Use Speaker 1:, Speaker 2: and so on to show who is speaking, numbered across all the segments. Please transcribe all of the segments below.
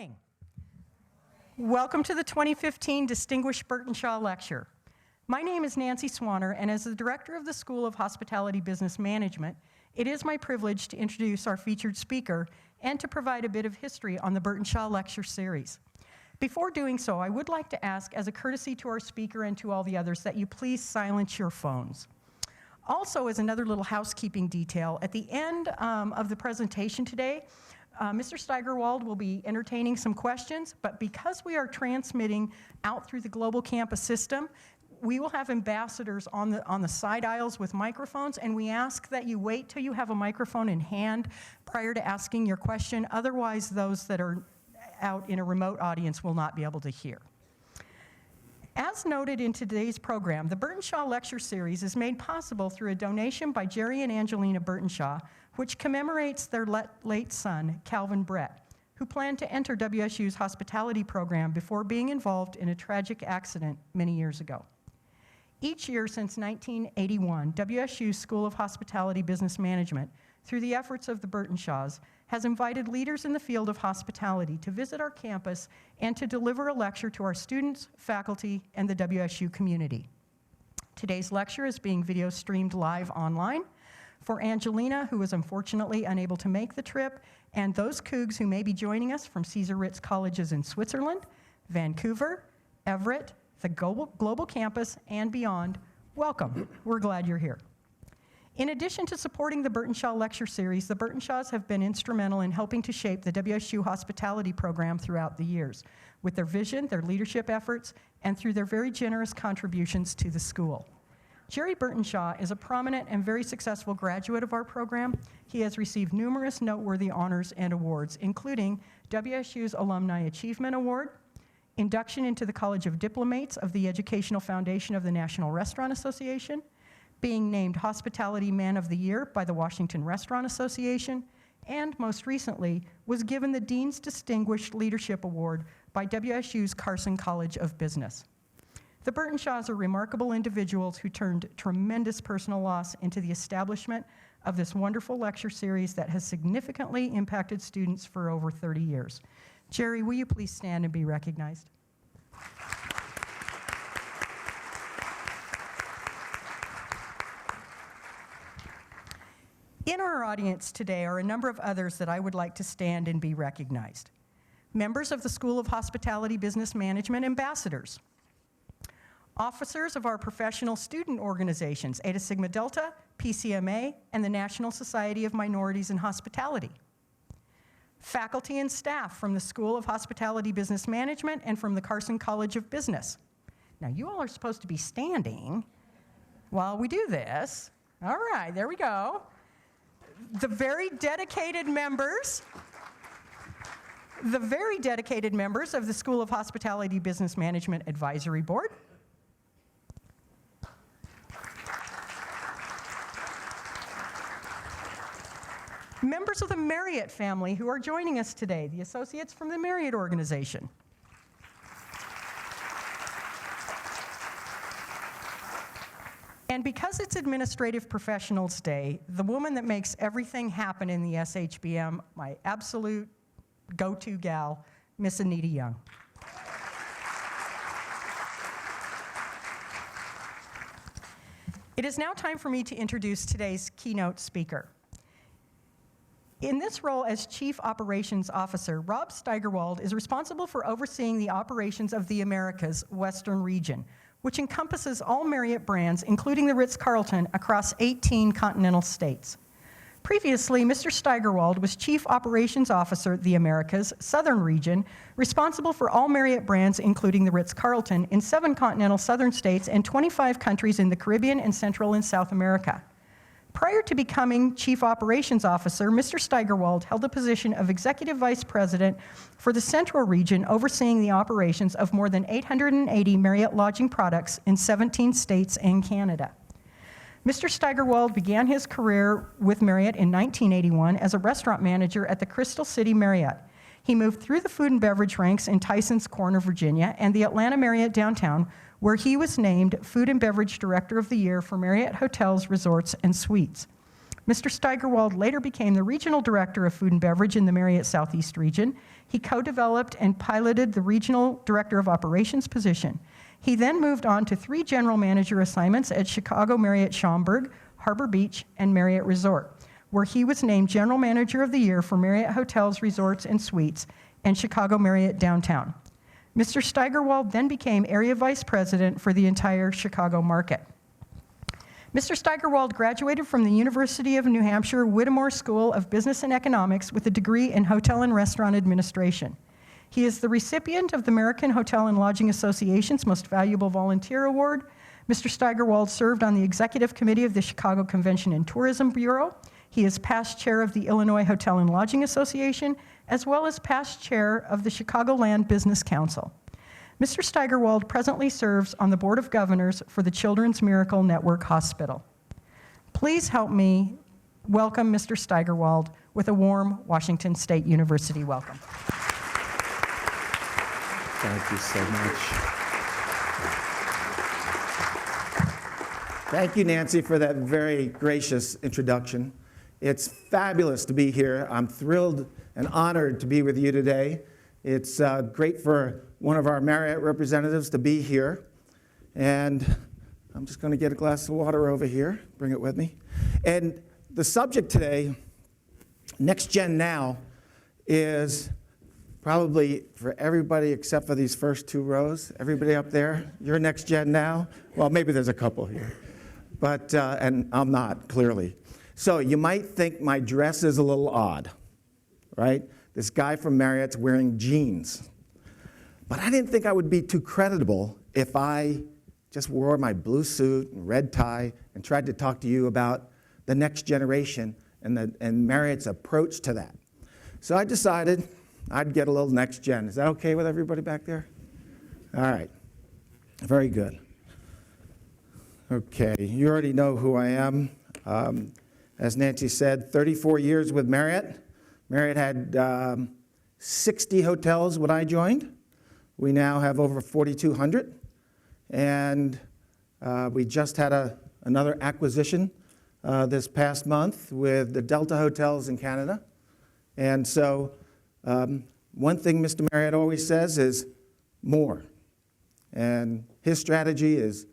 Speaker 1: morning. Welcome to the 2015 Distinguished Burton Shaw Lecture. My name is Nancy Swanner, and as the Director of the School of Hospitality Business Management, it is my privilege to introduce our featured speaker and to provide a bit of history on the Burton Shaw Lecture Series. Before doing so, I would like to ask, as a courtesy to our speaker and to all the others, that you please silence your phones. Also, as another little housekeeping detail, at the end of the presentation today, Mr. Steigerwald will be entertaining some questions, but because we are transmitting out through the global campus system, we will have ambassadors on the side aisles with microphones, and we ask that you wait till you have a microphone in hand prior to asking your question. Otherwise, those that are out in a remote audience will not be able to hear. As noted in today's program, the Burton Shaw Lecture Series is made possible through a donation by Jerry and Angelina Burton Shaw, which commemorates their late son, Calvin Brett, who planned to enter WSU's hospitality program before being involved in a tragic accident many years ago. Each year since 1981, WSU's School of Hospitality Business Management, through the efforts of the Burton Shaws, has invited leaders in the field of hospitality to visit our campus and to deliver a lecture to our students, faculty, and the WSU community. Today's lecture is being video streamed live online. For Angelina, who was unfortunately unable to make the trip, and those Cougs who may be joining us from Caesar Ritz colleges in Switzerland, Vancouver, Everett, the global campus, and beyond, welcome. We're glad you're here. In addition to supporting the Burton Shaw Lecture Series, the Burton Shaws have been instrumental in helping to shape the WSU hospitality program throughout the years, with their vision, their leadership efforts, and through their very generous contributions to the school. Jerry Burton Shaw is a prominent and very successful graduate of our program. He has received numerous noteworthy honors and awards, including WSU's Alumni Achievement Award, induction into the College of Diplomates of the Educational Foundation of the National Restaurant Association, being named Hospitality Man of the Year by the Washington Restaurant Association, and most recently was given the Dean's Distinguished Leadership Award by WSU's Carson College of Business. The Burton Shaws are remarkable individuals who turned tremendous personal loss into the establishment of this wonderful lecture series that has significantly impacted students for over 30 years. Jerry, will you please stand and be recognized? In our audience today are a number of others that I would like to stand and be recognized. Members of the School of Hospitality Business Management ambassadors, officers of our professional student organizations, Eta Sigma Delta, PCMA, and the National Society of Minorities in Hospitality, faculty and staff from the School of Hospitality Business Management and from the Carson College of Business. Now, you all are supposed to be standing while we do this. All right, there we go. The very dedicated members of the School of Hospitality Business Management Advisory Board, members of the Marriott family who are joining us today, the associates from the Marriott organization, and because it's Administrative Professionals Day, the woman that makes everything happen in the SHBM, my absolute go-to gal, Miss Anita Young. It is now time for me to introduce today's keynote speaker. In this role as Chief Operations Officer, Rob Steigerwald is responsible for overseeing the operations of the Americas Western region, which encompasses all Marriott brands, including the Ritz-Carlton, across 18 continental states. Previously, Mr. Steigerwald was Chief Operations Officer, the Americas Southern region, responsible for all Marriott brands, including the Ritz-Carlton, in 7 continental southern states and 25 countries in the Caribbean and Central and South America. Prior to becoming Chief Operations Officer, Mr. Steigerwald held the position of Executive Vice President for the Central Region, overseeing the operations of more than 880 Marriott lodging products in 17 states and Canada. Mr. Steigerwald began his career with Marriott in 1981 as a restaurant manager at the Crystal City Marriott. He moved through the food and beverage ranks in Tysons Corner, Virginia, and the Atlanta Marriott Downtown, where he was named Food and Beverage Director of the Year for Marriott Hotels, Resorts, and Suites. Mr. Steigerwald later became the Regional Director of Food and Beverage in the Marriott Southeast region. He co-developed and piloted the Regional Director of Operations position. He then moved on to 3 general manager assignments at Chicago Marriott Schaumburg, Harbor Beach, and Marriott Resort, where he was named General Manager of the Year for Marriott Hotels, Resorts, and Suites, and Chicago Marriott Downtown. Mr. Steigerwald then became Area Vice President for the entire Chicago market. Mr. Steigerwald graduated from the University of New Hampshire Whittemore School of Business and Economics with a degree in Hotel and Restaurant Administration. He is the recipient of the American Hotel and Lodging Association's Most Valuable Volunteer Award. Mr. Steigerwald served on the Executive Committee of the Chicago Convention and Tourism Bureau. He is past chair of the Illinois Hotel and Lodging Association, as well as past chair of the Chicagoland Business Council. Mr. Steigerwald presently serves on the Board of Governors for the Children's Miracle Network Hospital. Please help me welcome Mr. Steigerwald with a warm Washington State University welcome.
Speaker 2: Thank you so much. Thank you, Nancy, for that very gracious introduction. It's fabulous to be here. I'm thrilled and honored to be with you today. It's great for one of our Marriott representatives to be here. And I'm just going to get a glass of water over here, bring it with me. And the subject today, Next Gen Now, is probably for everybody except for these first 2 rows. Everybody up there, you're Next Gen Now? Well, maybe there's a couple here. But, and I'm not, clearly. So you might think my dress is a little odd, right? This guy from Marriott's wearing jeans. But I didn't think I would be too creditable if I just wore my blue suit and red tie and tried to talk to you about the next generation and Marriott's approach to that. So I decided I'd get a little next gen. Is that okay with everybody back there? All right. Very good. Okay, you already know who I am. As Nancy said, 34 years with Marriott. Marriott had 60 hotels when I joined. We now have over 4,200. And we just had another acquisition this past month with the Delta Hotels in Canada. And so one thing Mr. Marriott always says is more. And his strategy is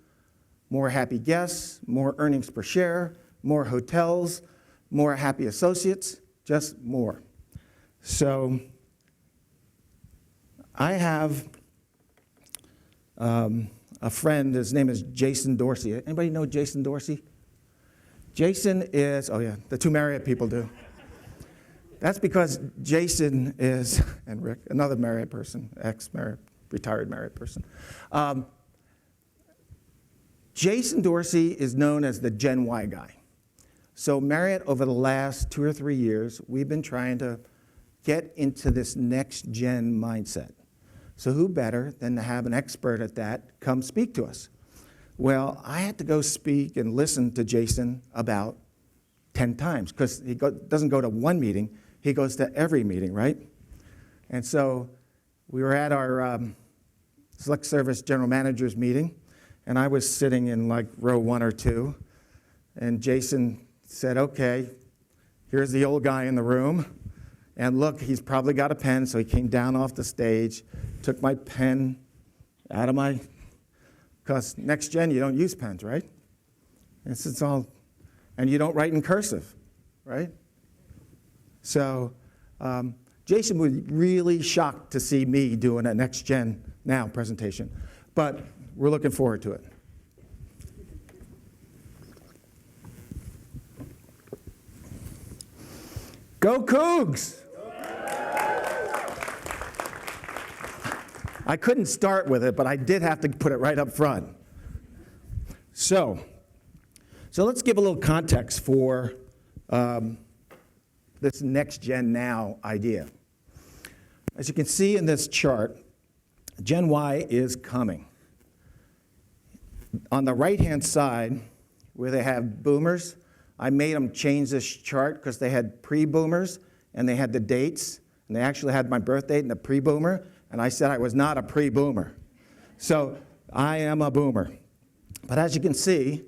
Speaker 2: more happy guests, more earnings per share, more hotels, more happy associates, just more. So I have a friend, his name is Jason Dorsey. Anybody know Jason Dorsey? Jason is, oh yeah, the 2 Marriott people do. That's because Jason is, and Rick, another Marriott person, ex-Marriott, retired Marriott person. Jason Dorsey is known as the Gen Y guy. So Marriott, over the last 2 or 3 years, we've been trying to get into this next gen mindset. So who better than to have an expert at that come speak to us? Well, I had to go speak and listen to Jason about 10 times, because he doesn't go to one meeting, he goes to every meeting, right? And so we were at our select service general managers meeting, and I was sitting in like row 1 or 2, and Jason said, okay, here's the old guy in the room, and look, he's probably got a pen, so he came down off the stage, took my pen out of my, because next gen, you don't use pens, right? It's all, and you don't write in cursive, right? So Jason was really shocked to see me doing a Next Gen Now presentation, but we're looking forward to it. Go Cougs! I couldn't start with it, but I did have to put it right up front. So let's give a little context for this Next Gen Now idea. As you can see in this chart, Gen Y is coming. On the right-hand side, where they have boomers, I made them change this chart because they had pre-boomers and they had the dates, and they actually had my birth date and the pre-boomer, and I said I was not a pre-boomer. So I am a boomer. But as you can see,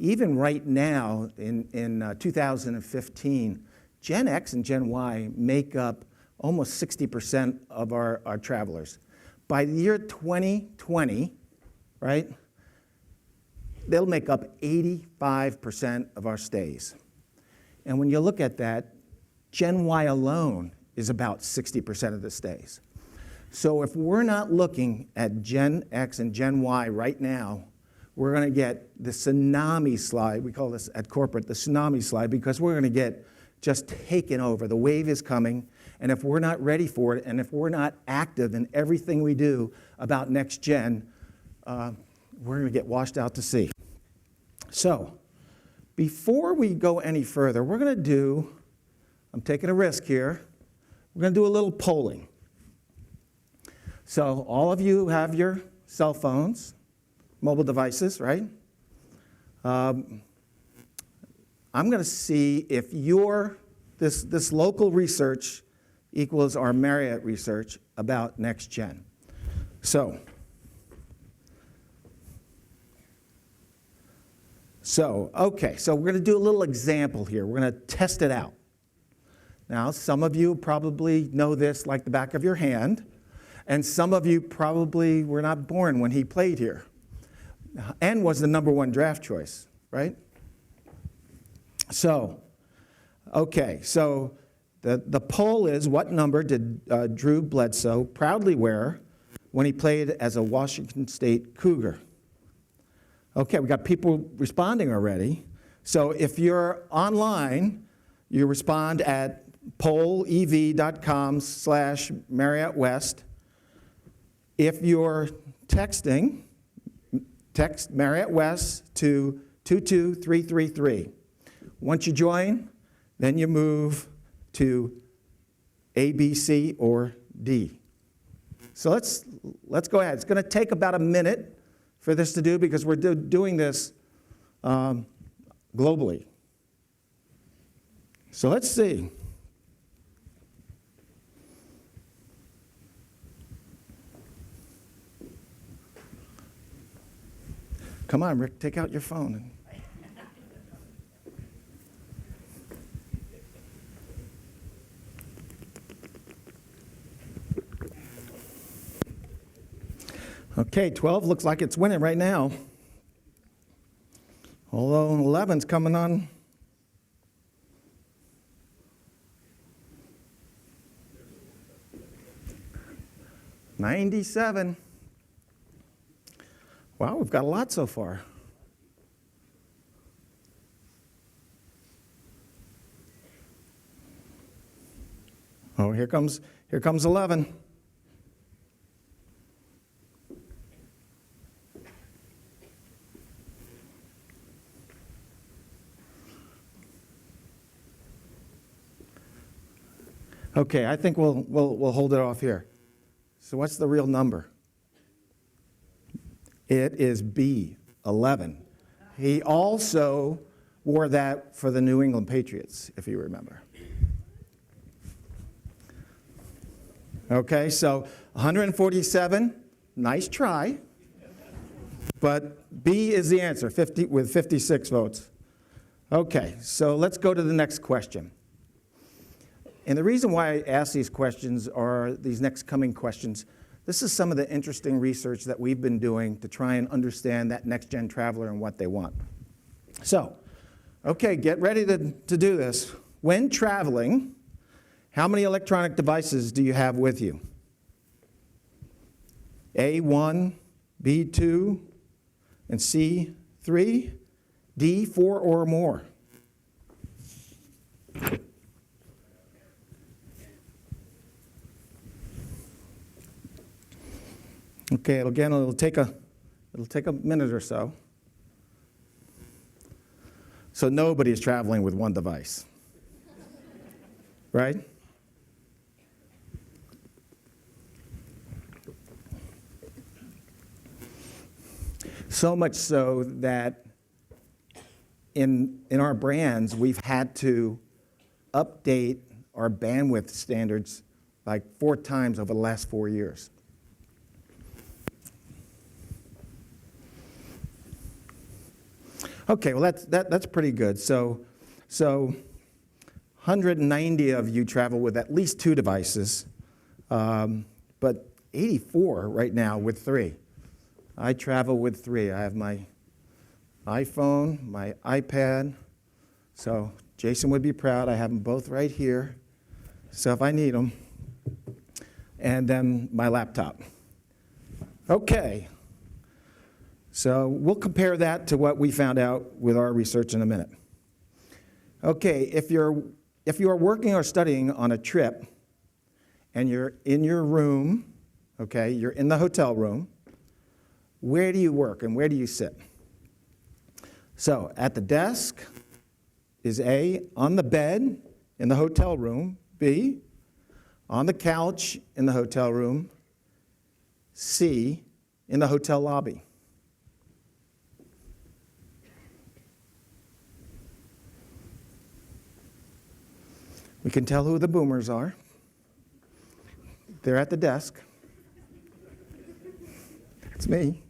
Speaker 2: even right now in 2015, Gen X and Gen Y make up almost 60% of our travelers. By the year 2020, right, they'll make up 85% of our stays. And when you look at that, Gen Y alone is about 60% of the stays. So if we're not looking at Gen X and Gen Y right now, we're going to get the tsunami slide. We call this at corporate the tsunami slide, because we're going to get just taken over. The wave is coming, and if we're not ready for it, and if we're not active in everything we do about next gen, we're going to get washed out to sea. So before we go any further, we're going to do, I'm taking a risk here, we're going to do a little polling. So all of you have your cell phones, mobile devices, right? I'm going to see if this local research equals our Marriott research about next gen. So okay, so we're going to do a little example here. We're going to test it out. Now, some of you probably know this like the back of your hand, and some of you probably were not born when he played here and was the #1 draft choice, right? So, okay, so the poll is, what number did Drew Bledsoe proudly wear when he played as a Washington State Cougar? Okay, we got people responding already. So if you're online, you respond at pollev.com/Marriott West. If you're texting, text Marriott West to 22333. Once you join, then you move to A, B, C, or D. So let's go ahead. It's going to take about a minute for this to do, because we're doing this globally. So let's see. Come on, Rick, take out your phone. Okay, 12 looks like it's winning right now. Although 11's coming on. $97. Wow, we've got a lot so far. Oh, here comes 11. Okay, I think we'll hold it off here. So what's the real number? It is B, 11. He also wore that for the New England Patriots, if you remember. Okay, so 147, nice try. But B is the answer, 50 with 56 votes. Okay, so let's go to the next question. And the reason why I ask these questions are these next coming questions. This is some of the interesting research that we've been doing to try and understand that next-gen traveler and what they want. So, okay, get ready to do this. When traveling, how many electronic devices do you have with you? A1, B2, and C3, D, 4 or more. Okay, it'll take a minute or so. So nobody's traveling with one device, right? So much so that in our brands, we've had to update our bandwidth standards like 4 times over the last 4 years. Okay, well, that's pretty good. So 190 of you travel with at least 2 devices, but 84 right now with 3. I travel with 3. I have my iPhone, my iPad. So Jason would be proud. I have them both right here. So if I need them, and then my laptop. Okay. So we'll compare that to what we found out with our research in a minute. Okay, if you are working or studying on a trip and you're in your room, okay, you're in the hotel room, where do you work and where do you sit? So at the desk is A, on the bed in the hotel room, B, on the couch in the hotel room, C, in the hotel lobby. We can tell who the boomers are. They're at the desk. It's me.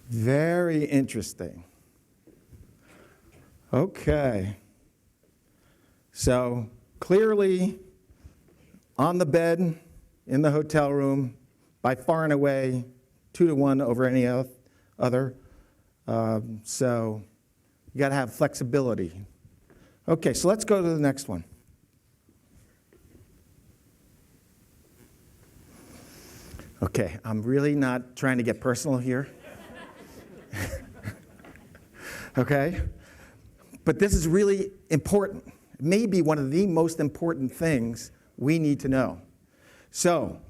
Speaker 2: Very interesting. Okay. So clearly, on the bed, in the hotel room, by far and away, 2-to-1 over any other. So you got to have flexibility. Okay, so let's go to the next one. Okay, I'm really not trying to get personal here. Okay? But this is really important. It may be one of the most important things we need to know. So,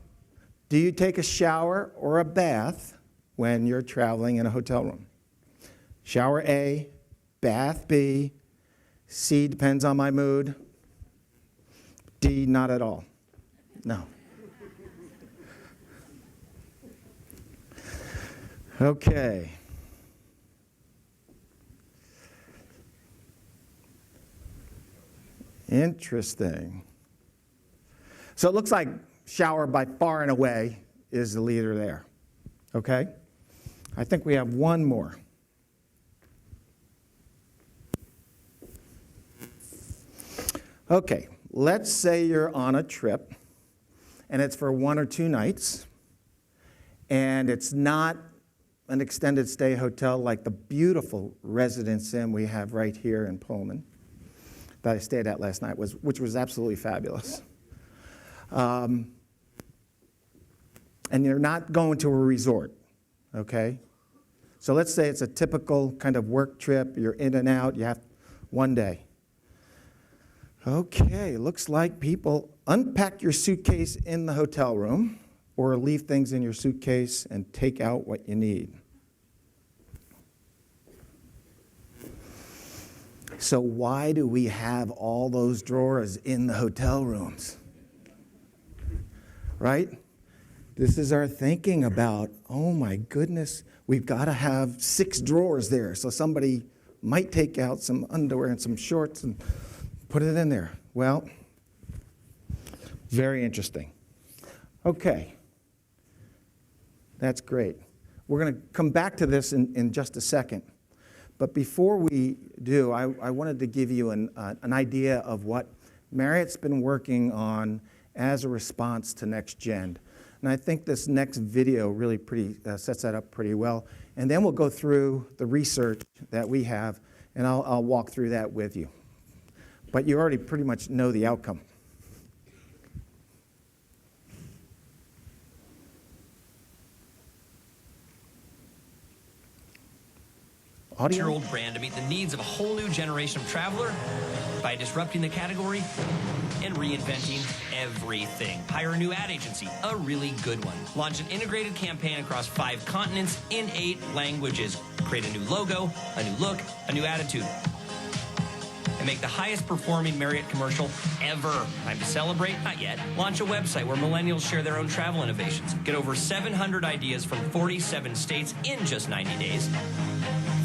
Speaker 2: do you take a shower or a bath when you're traveling in a hotel room? Shower A, bath B, C depends on my mood, D not at all. No. Okay. Interesting. So it looks like shower by far and away is the leader there. Okay? I think we have one more. Okay, let's say you're on a trip and it's for 1 or 2 nights and it's not an extended stay hotel like the beautiful Residence Inn we have right here in Pullman that I stayed at last night, which was absolutely fabulous. And you're not going to a resort, okay? So let's say it's a typical kind of work trip. You're in and out. You have one day. Okay, looks like people unpack your suitcase in the hotel room or leave things in your suitcase and take out what you need. So why do we have all those drawers in the hotel rooms? Right? This is our thinking about, oh my goodness, we've got to have 6 drawers there. So somebody might take out some underwear and some shorts and put it in there. Well, very interesting. Okay. That's great. We're going to come back to this in just a second. But before we do, I wanted to give you an idea of what Marriott's been working on as a response to NextGen. And I think this next video really sets that up pretty well. And then we'll go through the research that we have, and I'll walk through that with you. But you already pretty much know the outcome.
Speaker 3: Year-old brand to meet the needs of a whole new generation of traveler by disrupting the category and reinventing everything. Hire a new ad agency, a really good one. Launch an integrated campaign across 5 continents in 8 languages. Create a new logo, a new look, a new attitude. And make the highest performing Marriott commercial ever. Time to celebrate? Not yet. Launch a website where millennials share their own travel innovations. Get over 700 ideas from 47 states in just 90 days.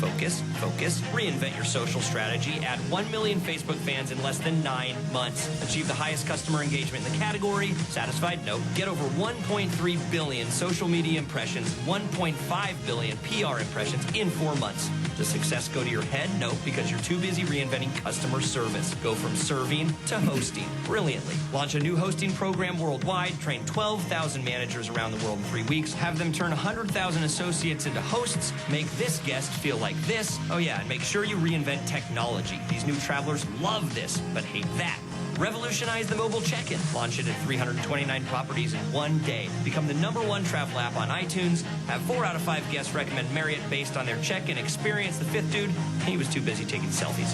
Speaker 3: Focus, focus, reinvent your social strategy. Add 1 million Facebook fans in less than 9 months. Achieve the highest customer engagement in the category. Satisfied? No. Get over 1.3 billion social media impressions, 1.5 billion PR impressions in 4 months. Does success go to your head? No, because you're too busy reinventing customer service. Go from serving to hosting brilliantly. Launch a new hosting program worldwide. Train 12,000 managers around the world in 3 weeks. Have them turn 100,000 associates into hosts. Make this guest feel like this. Oh yeah, and make sure you reinvent technology. These new travelers love this, but hate that. Revolutionize the mobile check-in. Launch it at 329 properties in 1 day. Become the #1 travel app on iTunes. Have 4 out of 5 guests recommend Marriott based on their check-in experience. The 5th dude, he was too busy taking selfies.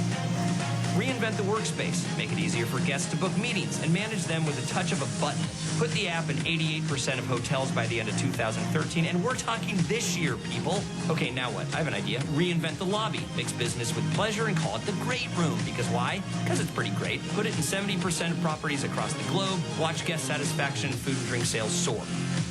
Speaker 3: Reinvent the workspace. Make it easier for guests to book meetings and manage them with a touch of a button. Put the app in 88% of hotels by the end of 2013, and we're talking this year, people. Okay, now what? I have an idea. Reinvent the lobby. Mix business with pleasure and call it the Great Room. Because why? Because it's pretty great. Put it in 70% of properties across the globe. Watch guest satisfaction and food and drink sales soar.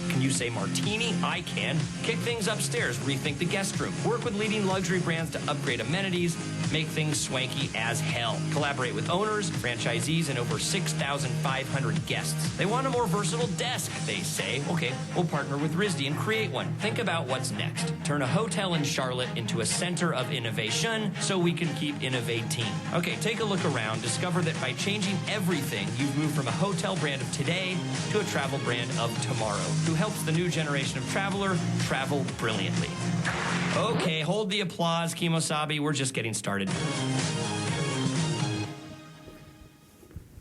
Speaker 3: Can you say martini? I can. Kick things upstairs. Rethink the guest room. Work with leading luxury brands to upgrade amenities. Make things swanky as hell. Collaborate with owners, franchisees, and over 6,500 guests. They want a more versatile desk, they say. Okay, we'll partner with RISD and create one. Think about what's next. Turn a hotel in Charlotte into a center of innovation so we can keep innovating. Okay, take a look around. Discover that by changing everything, you've moved from a hotel brand of today to a travel brand of tomorrow, who helps the new generation of traveler travel brilliantly. Okay, hold the applause, Kimosabi. We're just getting started.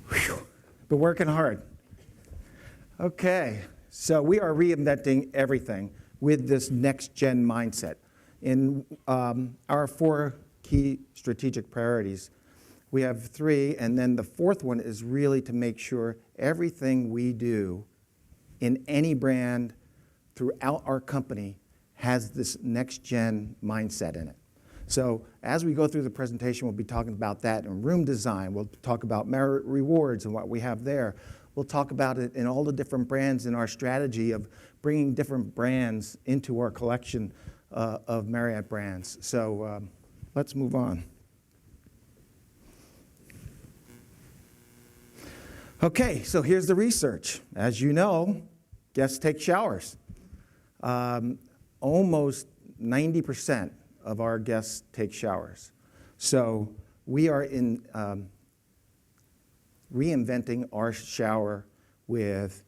Speaker 2: Whew. Been working hard. Okay, so we are reinventing everything with this next-gen mindset. In our 4 key strategic priorities, we have 3, and then the 4th one is really to make sure everything we do in any brand throughout our company has this next-gen mindset in it. So as we go through the presentation, we'll be talking about that in room design. We'll talk about Marriott Rewards and what we have there. We'll talk about it in all the different brands in our strategy of bringing different brands into our collection of Marriott brands. So let's move on. Okay, so here's the research. As you know, guests take showers. Almost 90% of our guests take showers. So we are reinventing our shower with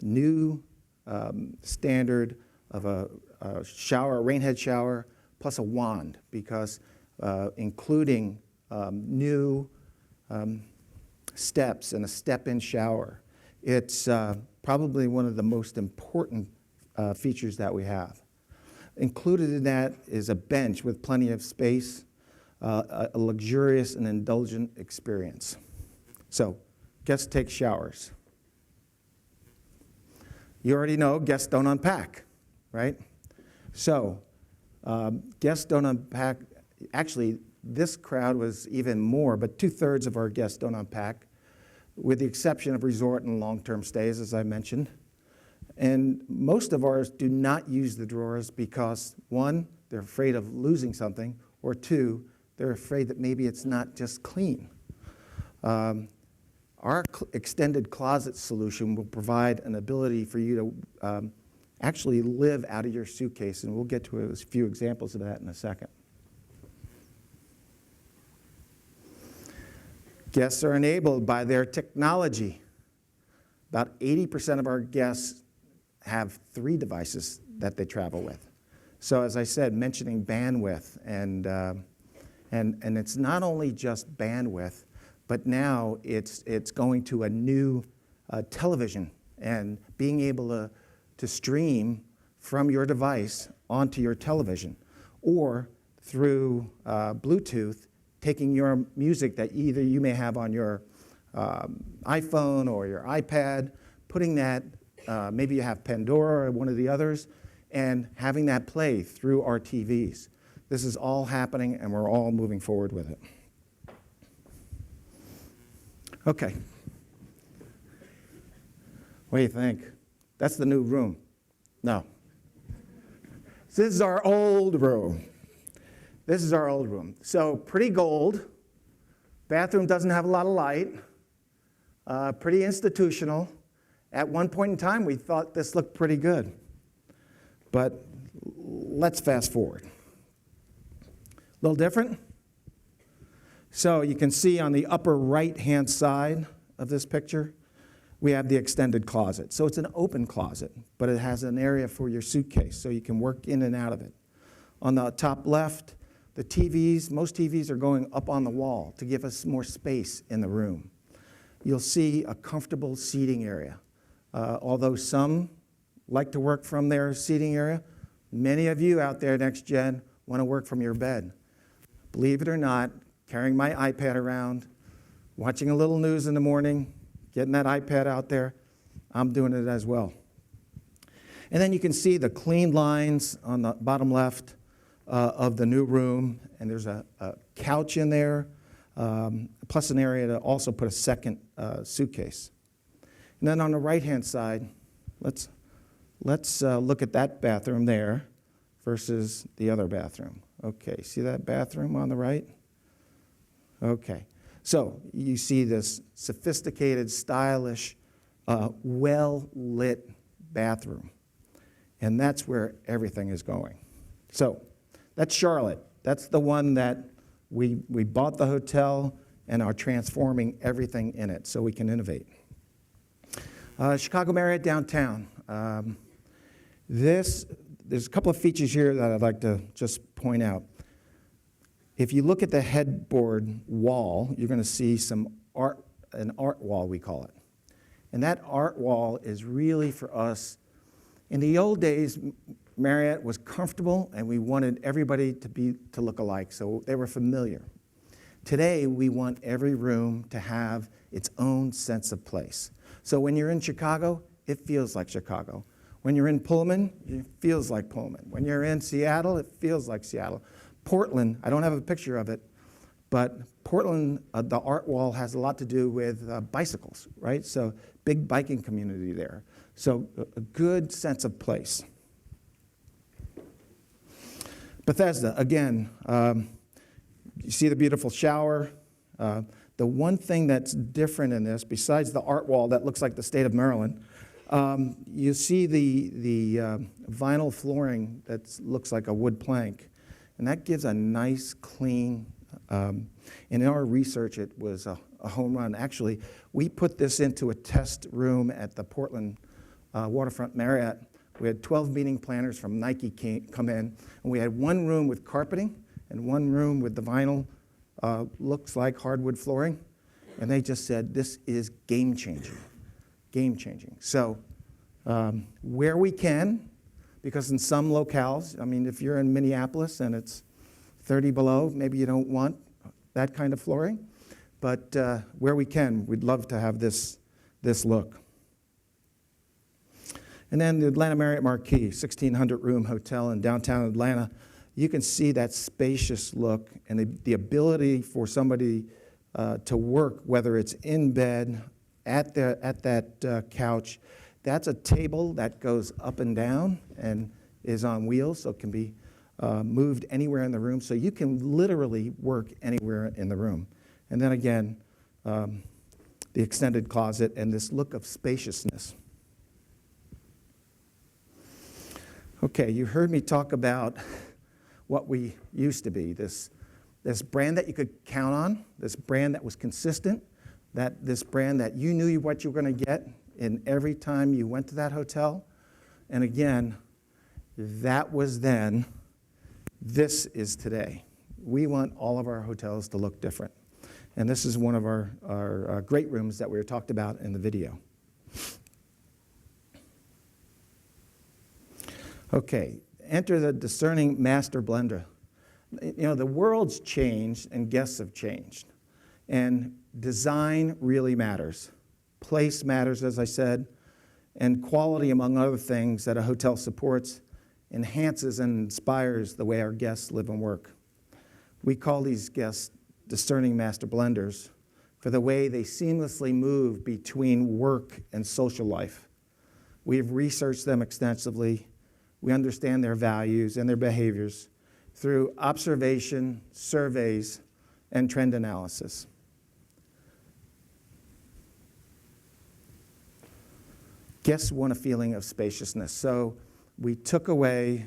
Speaker 2: a new standard of a shower, a rainhead shower, plus a wand, because including new steps and a step-in shower. It's probably one of the most important features that we have. Included in that is a bench with plenty of space, a luxurious and indulgent experience. So, guests take showers. You already know guests don't unpack, right? So, guests don't unpack. Actually, this crowd was even more, but 2/3 of our guests don't unpack, with the exception of resort and long-term stays, as I mentioned. And most of ours do not use the drawers because, 1, they're afraid of losing something, or 2, they're afraid that maybe it's not just clean. Our extended closet solution will provide an ability for you to actually live out of your suitcase, and we'll get to a few examples of that in a second. Guests are enabled by their technology. About 80% of our guests have 3 devices that they travel with. So as I said, mentioning bandwidth, and it's not only just bandwidth, but now it's going to a new television and being able to stream from your device onto your television, or through Bluetooth, taking your music that either you may have on your iPhone or your iPad, putting that, maybe you have Pandora or one of the others, and having that play through our TVs. This is all happening, and we're all moving forward with it. Okay. What do you think? That's the new room. No. This is our old room. This is our old room. So pretty gold. Bathroom doesn't have a lot of light. Pretty institutional. At one point in time, we thought this looked pretty good. But let's fast forward. A little different. So you can see on the upper right-hand side of this picture, we have the extended closet. So it's an open closet, but it has an area for your suitcase, so you can work in and out of it. On the top left, the TVs, most TVs are going up on the wall to give us more space in the room. You'll see a comfortable seating area. Although some like to work from their seating area, many of you out there, next gen, want to work from your bed. Believe it or not, carrying my iPad around, watching a little news in the morning, getting that iPad out there, I'm doing it as well. And then you can see the clean lines on the bottom left of the new room, and there's a couch in there, plus an area to also put a second suitcase. And then on the right-hand side, let's look at that bathroom there versus the other bathroom. Okay, see that bathroom on the right? Okay, so you see this sophisticated, stylish, well-lit bathroom. And that's where everything is going. So that's Charlotte. That's the one that we bought the hotel and are transforming everything in it so we can innovate. Chicago Marriott Downtown. There's a couple of features here that I'd like to just point out. If you look at the headboard wall, you're going to see some art, an art wall, we call it. And that art wall is really for us. In the old days, Marriott was comfortable, and we wanted everybody to look alike, so they were familiar. Today, we want every room to have its own sense of place. So when you're in Chicago, it feels like Chicago. When you're in Pullman, it feels like Pullman. When you're in Seattle, it feels like Seattle. Portland, I don't have a picture of it, but Portland, the art wall has a lot to do with bicycles, right? So big biking community there. So a good sense of place. Bethesda, again, you see the beautiful shower. The one thing that's different in this, besides the art wall that looks like the state of Maryland, you see the vinyl flooring that looks like a wood plank. And that gives a nice, clean, in our research, it was a home run. Actually, we put this into a test room at the Portland Waterfront Marriott. We had 12 meeting planners from Nike come in, and we had one room with carpeting and one room with the vinyl, looks like hardwood flooring. And they just said, this is game-changing, game-changing. So where we can, because in some locales, I mean, if you're in Minneapolis and it's 30 below, maybe you don't want that kind of flooring. But where we can, we'd love to have this look. And then the Atlanta Marriott Marquis, 1,600-room hotel in downtown Atlanta. You can see that spacious look and the ability for somebody to work, whether it's in bed, at that couch. That's a table that goes up and down and is on wheels, so it can be moved anywhere in the room. So you can literally work anywhere in the room. And then again, the extended closet and this look of spaciousness. Okay, you heard me talk about what we used to be, this brand that you could count on, this brand that was consistent, this brand that you knew what you were going to get in every time you went to that hotel. And again, that was then, this is today. We want all of our hotels to look different. And this is one of our great rooms that we were talked about in the video. Okay, enter the discerning master blender. You know, the world's changed and guests have changed. And design really matters. Place matters, as I said, and quality, among other things, that a hotel supports, enhances and inspires the way our guests live and work. We call these guests discerning master blenders for the way they seamlessly move between work and social life. We've researched them extensively. We understand their values and their behaviors, through observation, surveys, and trend analysis. Guests want a feeling of spaciousness. So we took away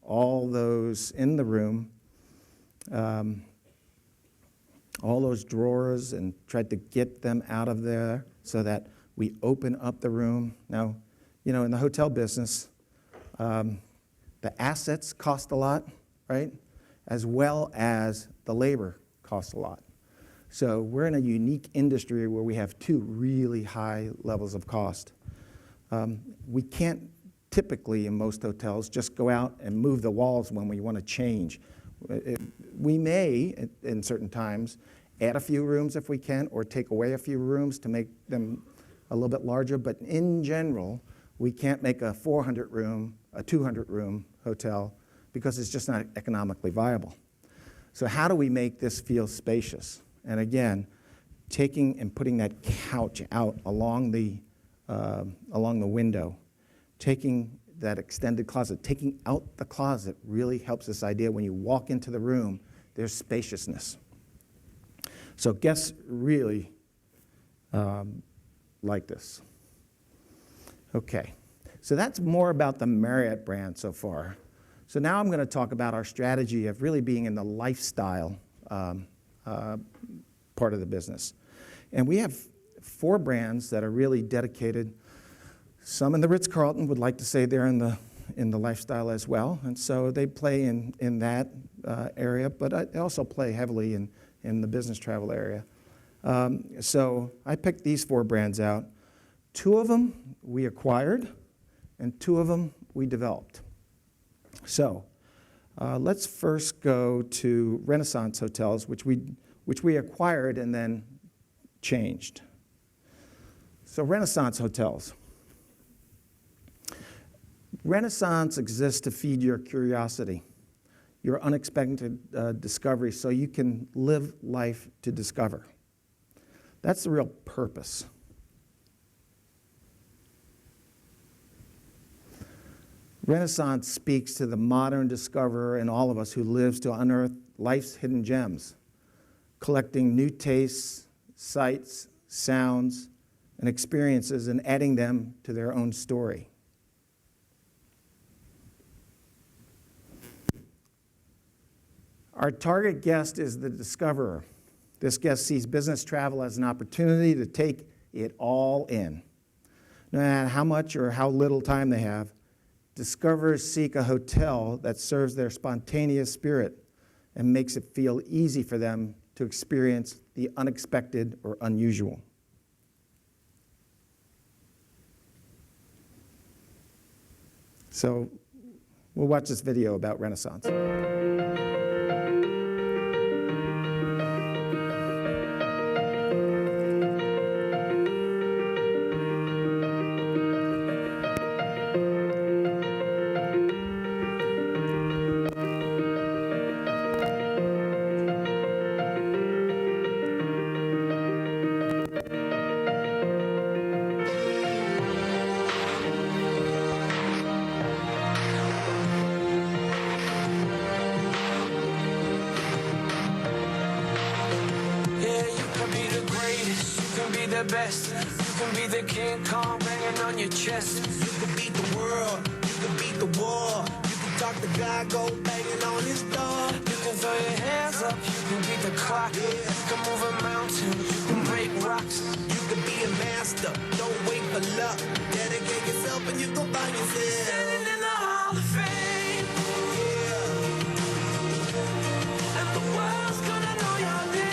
Speaker 2: all those in the room, all those drawers, and tried to get them out of there so that we open up the room. Now, you know, in the hotel business, the assets cost a lot, right? As well as the labor costs a lot. So we're in a unique industry where we have two really high levels of cost. We can't typically in most hotels just go out and move the walls when we want to change. We may, in certain times, add a few rooms if we can, or take away a few rooms to make them a little bit larger, but in general, we can't make a 400-room, a 200-room hotel because it's just not economically viable. So how do we make this feel spacious? And again, taking and putting that couch out along the window, taking that extended closet, taking out the closet really helps this idea. When you walk into the room, there's spaciousness. So guests really like this. Okay, so that's more about the Marriott brand so far. So now I'm going to talk about our strategy of really being in the lifestyle part of the business. And we have 4 brands that are really dedicated. Some in the Ritz-Carlton would like to say they're in the lifestyle as well, and so they play in that area, but they also play heavily in the business travel area. So I picked these 4 brands out. 2 of them we acquired, and 2 of them we developed. So let's first go to Renaissance Hotels, which we acquired and then changed. So Renaissance Hotels. Renaissance exists to feed your curiosity, your unexpected discovery, so you can live life to discover. That's the real purpose. Renaissance speaks to the modern discoverer in all of us who lives to unearth life's hidden gems, collecting new tastes, sights, sounds, and experiences and adding them to their own story. Our target guest is the discoverer. This guest sees business travel as an opportunity to take it all in. No matter how much or how little time they have, discoverers seek a hotel that serves their spontaneous spirit and makes it feel easy for them to experience the unexpected or unusual. So we'll watch this video about Renaissance.
Speaker 4: Best. You can be the King Kong banging on your chest. You can beat the world, you can beat the war. You can talk to God, go banging on his door. You can throw your hands up, you can beat the clock. You can move a mountain, you can break rocks. You can be a master, don't wait for luck. Dedicate yourself and you can find yourself. Standing in the Hall of Fame, and the world's gonna know your name.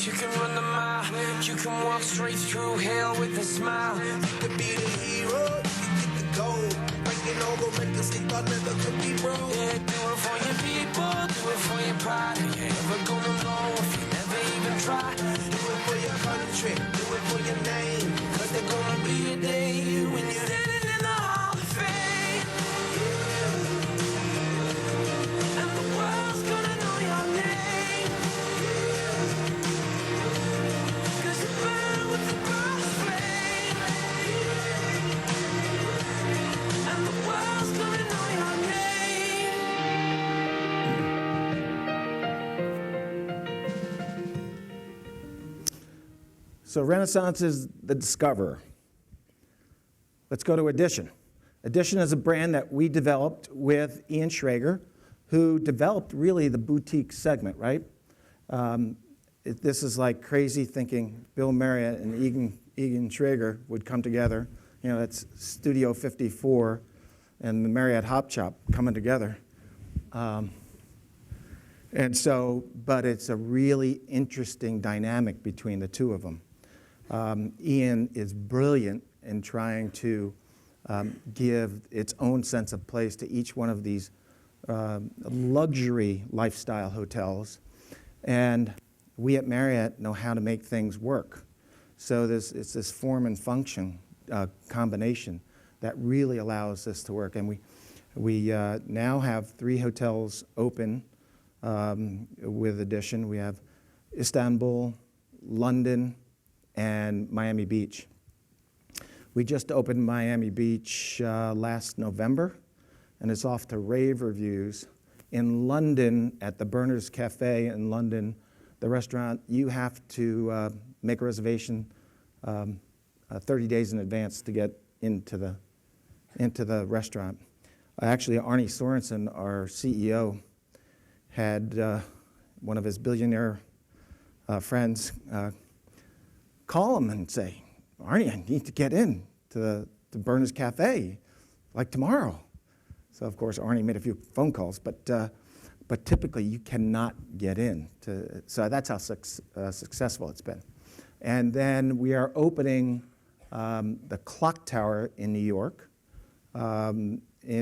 Speaker 4: You can run the mile, you can walk straight through hell with a smile. You could be the hero, you can get the gold. Breaking over, make a sleep, I'll never could be broke. Yeah, do it for your people, do it for your pride. You ain't never gonna know if you never even try. Do it for your country, do it for your name. Cause there's gonna be a day when you're standing in the Hall of Fame.
Speaker 2: So Renaissance is the discoverer. Let's go to Edition. Edition is a brand that we developed with Ian Schrager, who developed really the boutique segment, right? This is like crazy thinking Bill Marriott and Ian Schrager would come together. You know, that's Studio 54 and the Marriott Hop Chop coming together. And so, but it's a really interesting dynamic between the two of them. Ian is brilliant in trying to give its own sense of place to each one of these luxury lifestyle hotels. And we at Marriott know how to make things work. So it's this form and function combination that really allows this to work. And we now have 3 hotels open with Edition. We have Istanbul, London, and Miami Beach. We just opened Miami Beach last November, and it's off to rave reviews. In London, at the Berners Cafe in London, the restaurant, you have to make a reservation 30 days in advance to get into the restaurant. Actually, Arne Sorensen, our CEO, had one of his billionaire friends call him and say, Arne, I need to get in to Berners Cafe, like tomorrow. So, of course, Arne made a few phone calls, but typically you cannot get in. So that's how successful it's been. And then we are opening the Clock Tower in New York in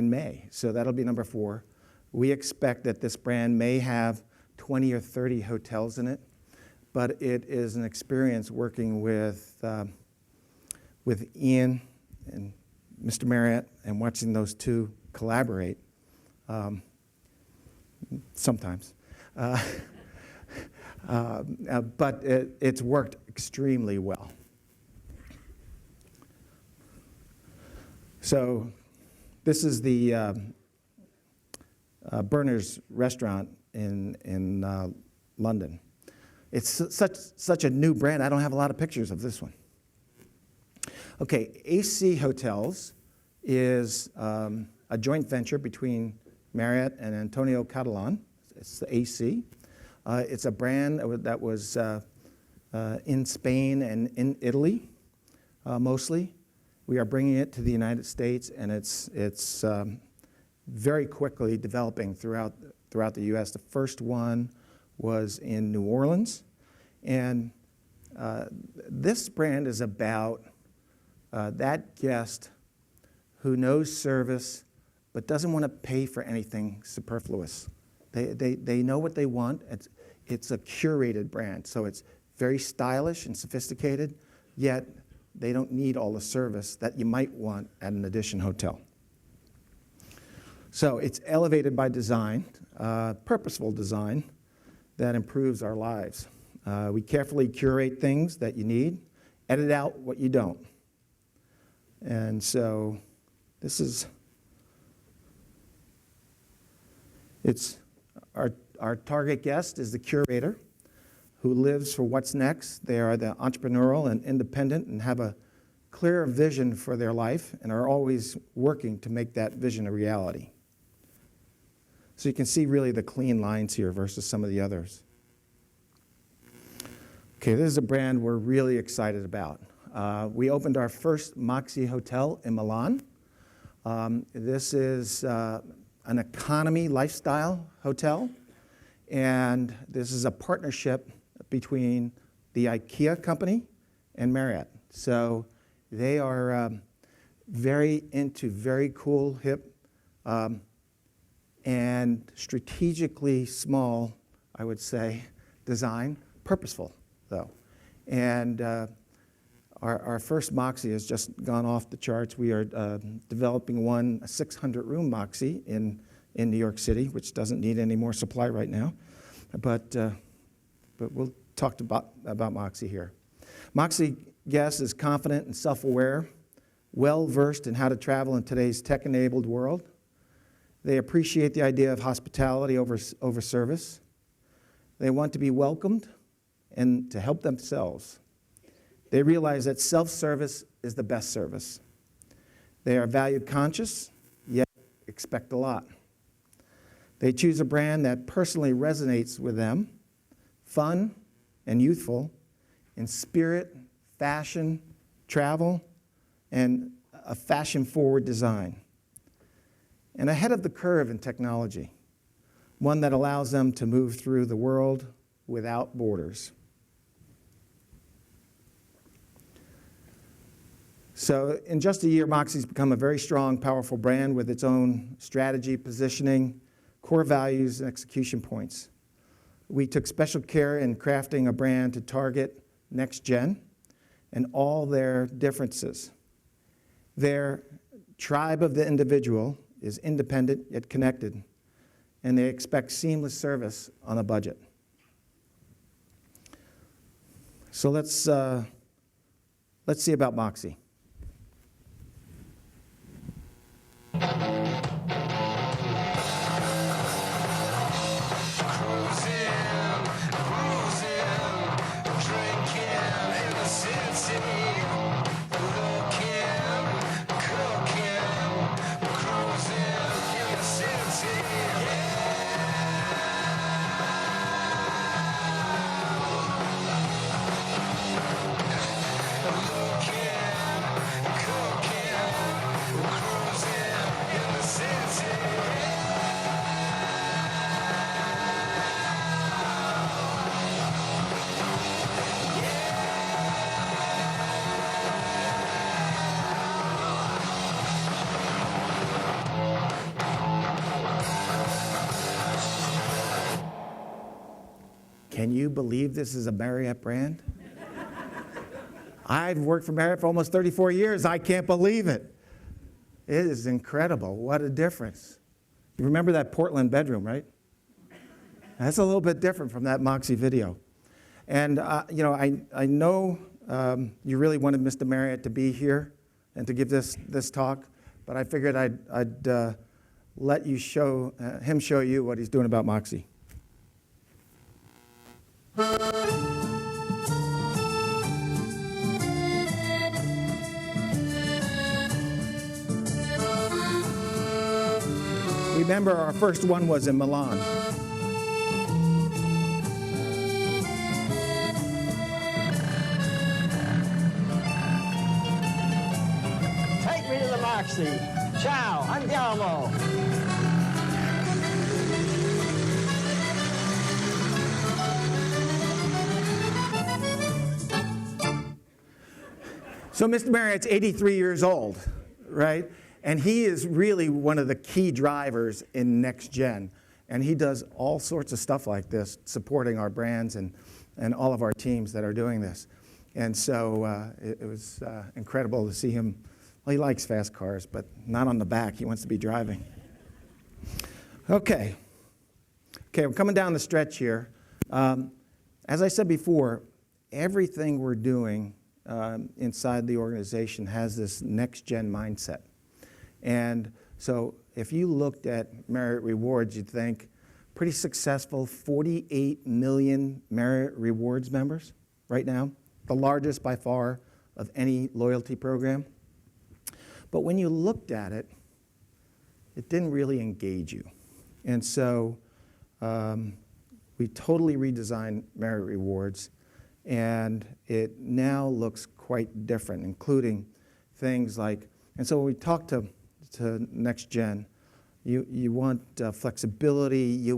Speaker 2: May. So that'll be number 4. We expect that this brand may have 20 or 30 hotels in it, but it is an experience working with Ian and Mr. Marriott and watching those two collaborate sometimes. But it's worked extremely well. So this is the Berners restaurant in London. It's such a new brand, I don't have a lot of pictures of this one. Okay, AC Hotels is a joint venture between Marriott and Antonio Catalan. It's the AC. It's a brand that was in Spain and in Italy, mostly. We are bringing it to the United States, and it's very quickly developing throughout the U.S. The first one was in New Orleans, and this brand is about that guest who knows service but doesn't want to pay for anything superfluous. They know what they want. It's a curated brand, so it's very stylish and sophisticated, yet they don't need all the service that you might want at an Edition hotel. So it's elevated by design, purposeful design that improves our lives. We carefully curate things that you need, edit out what you don't. And so this is, it's our target guest is the curator who lives for what's next. They are the entrepreneurial and independent and have a clear vision for their life and are always working to make that vision a reality. So you can see really the clean lines here versus some of the others. Okay, this is a brand we're really excited about. We opened our first Moxy Hotel in Milan. This is an economy lifestyle hotel, and this is a partnership between the IKEA company and Marriott. So they are very into very cool, hip, and strategically small, I would say, design, purposeful though. And our first Moxy has just gone off the charts. We are developing a 600-room Moxy in New York City, which doesn't need any more supply right now. But we'll talk about Moxy here. Moxy guest is confident and self-aware, well-versed in how to travel in today's tech-enabled world. They appreciate the idea of hospitality over service. They want to be welcomed and to help themselves. They realize that self-service is the best service. They are value conscious, yet expect a lot. They choose a brand that personally resonates with them, fun and youthful, in spirit, fashion, travel, and a fashion-forward design. And ahead of the curve in technology, one that allows them to move through the world without borders. So in just a year, Moxie's become a very strong, powerful brand with its own strategy, positioning, core values, and execution points. We took special care in crafting a brand to target next gen and all their differences. Their tribe of the individual is independent yet connected, and they expect seamless service on a budget. So let's see about Moxie. Can you believe this is a Marriott brand? I've worked for Marriott for almost 34 years. I can't believe it. It is incredible. What a difference. You remember that Portland bedroom, right? That's a little bit different from that Moxie video. And, I know you really wanted Mr. Marriott to be here and to give this talk, but I figured I'd let you him show you what he's doing about Moxie. Remember, our first one was in Milan.
Speaker 5: Take me to the Moxie. Ciao, andiamo.
Speaker 2: So Mr. Marriott's 83 years old, right? And he is really one of the key drivers in Next Gen. And he does all sorts of stuff like this, supporting our brands and all of our teams that are doing this. And so it was incredible to see him. Well, he likes fast cars, but not on the back. He wants to be driving. Okay, we're coming down the stretch here. As I said before, everything we're doing inside the organization has this next-gen mindset. And so if you looked at Marriott Rewards, you'd think pretty successful, 48 million Marriott Rewards members right now, the largest by far of any loyalty program. But when you looked at it, it didn't really engage you. And so we totally redesigned Marriott Rewards, and it now looks quite different, including things like, and so when we talked to Next Gen, you want flexibility,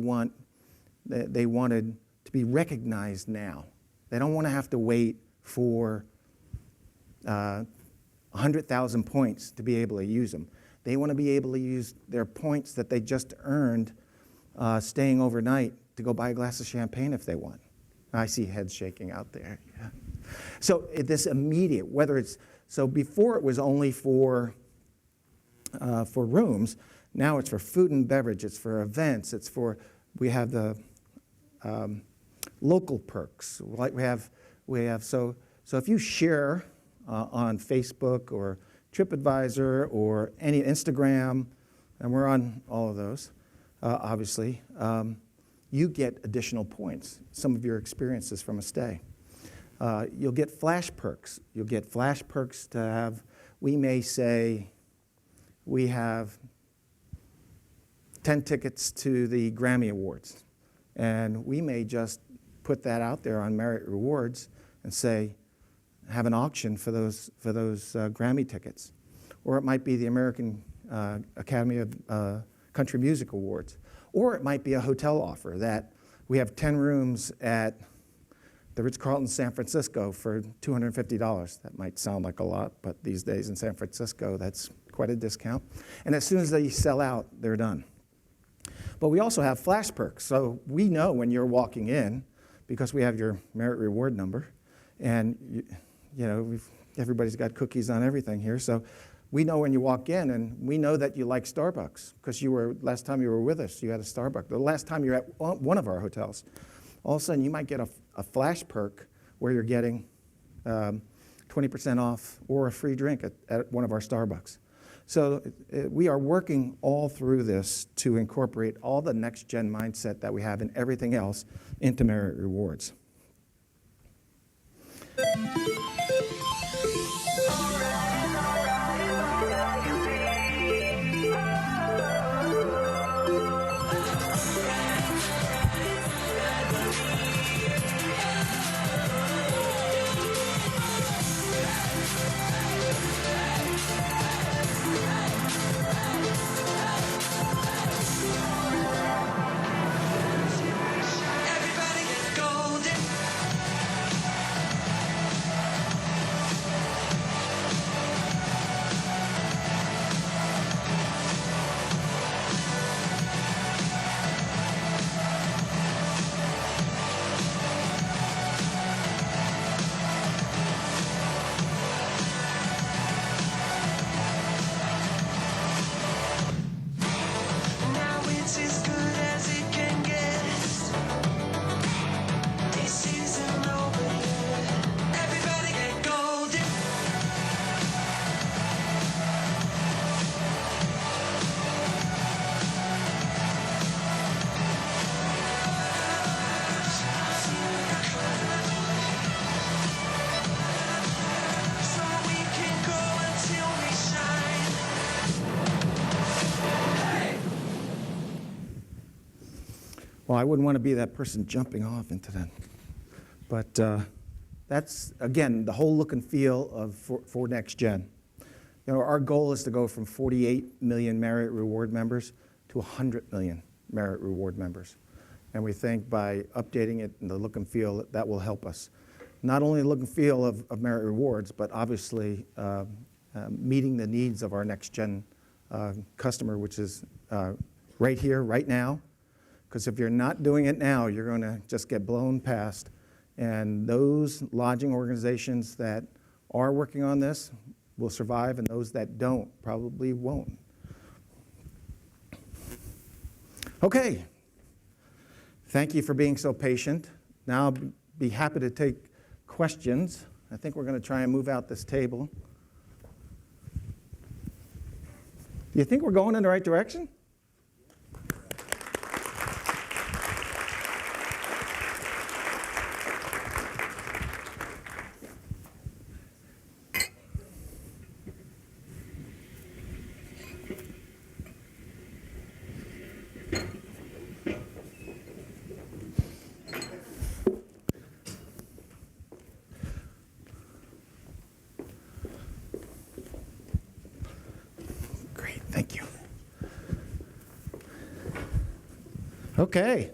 Speaker 2: they wanted to be recognized now. They don't want to have to wait for 100,000 points to be able to use them. They want to be able to use their points that they just earned staying overnight to go buy a glass of champagne if they want. I see heads shaking out there. Yeah. So this immediate, so before it was only for rooms, now it's for food and beverage, it's for events, we have the local perks, like we have, so if you share on Facebook or TripAdvisor or any Instagram, and we're on all of those, obviously, you get additional points, some of your experiences from a stay. You'll get flash perks. You'll get flash perks to have, we may say, we have 10 tickets to the Grammy Awards. And we may just put that out there on Merit Rewards and say, have an auction for those Grammy tickets. Or it might be the American Academy of Country Music Awards. Or it might be a hotel offer that we have 10 rooms at the Ritz-Carlton San Francisco for $250. That might sound like a lot, but these days in San Francisco, that's quite a discount. And as soon as they sell out, they're done. But we also have flash perks. So we know when you're walking in, because we have your Merit Reward number, and everybody's got cookies on everything here. So we know when you walk in, and we know that you like Starbucks because last time you were with us, you had a Starbucks. The last time you're at one of our hotels, all of a sudden you might get a flash perk where you're getting 20% off or a free drink at one of our Starbucks. So we are working all through this to incorporate all the next-gen mindset that we have and everything else into Merit Rewards.
Speaker 4: Everybody get golden. Now it's as good as it can get. This isn't over yet. Everybody get golden. So we can go until we shine.
Speaker 2: Well, I wouldn't want to be that person jumping off into that. But that's, again, the whole look and feel of for Next Gen. Our goal is to go from 48 million Merit Reward members to 100 million Merit Reward members. And we think by updating it and the look and feel, that will help us. Not only the look and feel of Merit Rewards, but obviously meeting the needs of our Next Gen customer, which is right here, right now. Because if you're not doing it now, you're going to just get blown past. And those lodging organizations that are working on this will survive, and those that don't probably won't. Okay. Thank you for being so patient. Now I'll be happy to take questions. I think we're going to try and move out this table. Do you think we're going in the right direction? Great, thank you. Okay.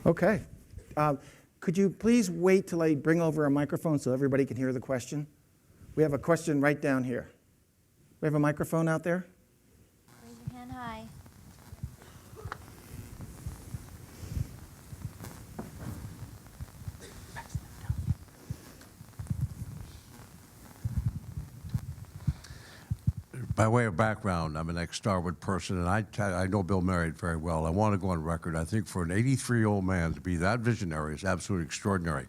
Speaker 2: Okay. Could you please wait till I bring over a microphone so everybody can hear the question? We have a question right down here. We have a microphone out there?
Speaker 6: Raise your hand high.
Speaker 7: By way of background, I'm an ex-Starwood person, and I know Bill Marriott very well. I want to go on record. I think for an 83-year-old man to be that visionary is absolutely extraordinary.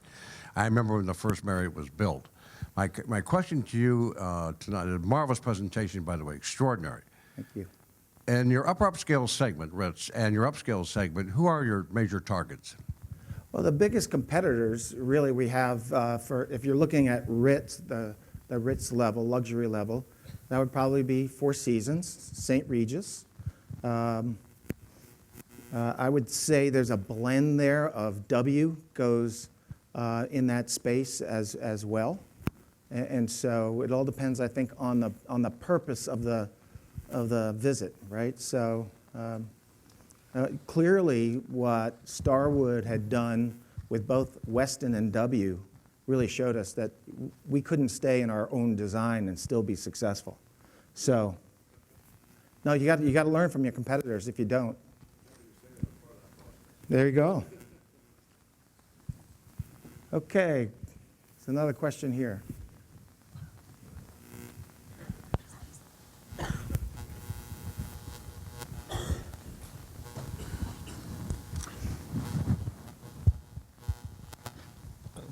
Speaker 7: I remember when the first Marriott was built. My question to you tonight, a marvelous presentation, by the way, extraordinary.
Speaker 2: Thank you.
Speaker 7: In your upscale segment, Ritz, and your upscale segment, who are your major targets?
Speaker 2: Well, the biggest competitors really we have for if you're looking at Ritz, the Ritz level, luxury level, that would probably be Four Seasons, St. Regis. I would say there's a blend there of W goes in that space as well, and so it all depends, I think, on the purpose of the visit, right? So clearly, what Starwood had done with both Westin and W really showed us that we couldn't stay in our own design and still be successful. So, no, you got to learn from your competitors. If you don't, there you go. Okay, there's another question here.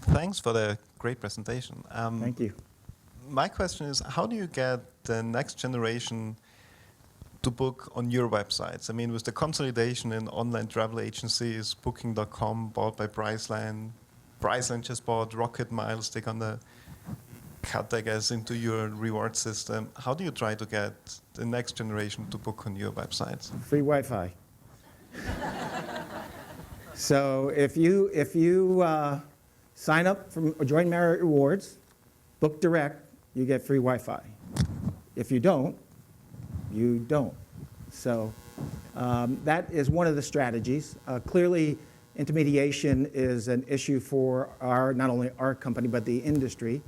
Speaker 8: Thanks for the great presentation.
Speaker 2: Thank you.
Speaker 8: My question is, how do you get the next generation to book on your websites? I mean, with the consolidation in online travel agencies, Booking.com bought by Priceline, Priceline just bought Rocket Miles, they're gonna cut, I guess, into your reward system. How do you try to get the next generation to book on your websites?
Speaker 2: Free Wi-Fi. So if you sign up or join Marriott Rewards, book direct, you get free Wi-Fi. If you don't, you don't. So that is one of the strategies. Clearly, intermediation is an issue for not only our company, but the industry.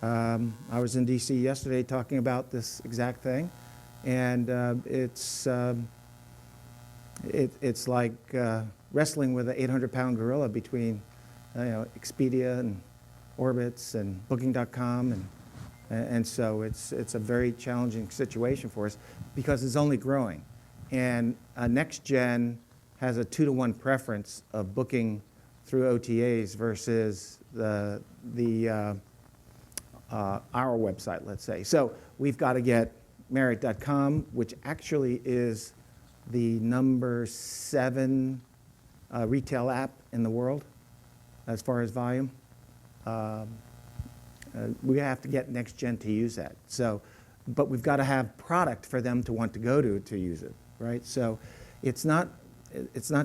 Speaker 2: I was in DC yesterday talking about this exact thing, and it's like wrestling with an 800-pound gorilla between Expedia and Orbitz and Booking.com, and so it's a very challenging situation for us because it's only growing. And NextGen has a 2-to-1 preference of booking through OTAs versus our website, let's say. So we've got to get Marriott.com, which actually is the number 7 retail app in the world as far as volume. We have to get NextGen to use that. So, but we've got to have product for them to want to go to use it, right? So it's not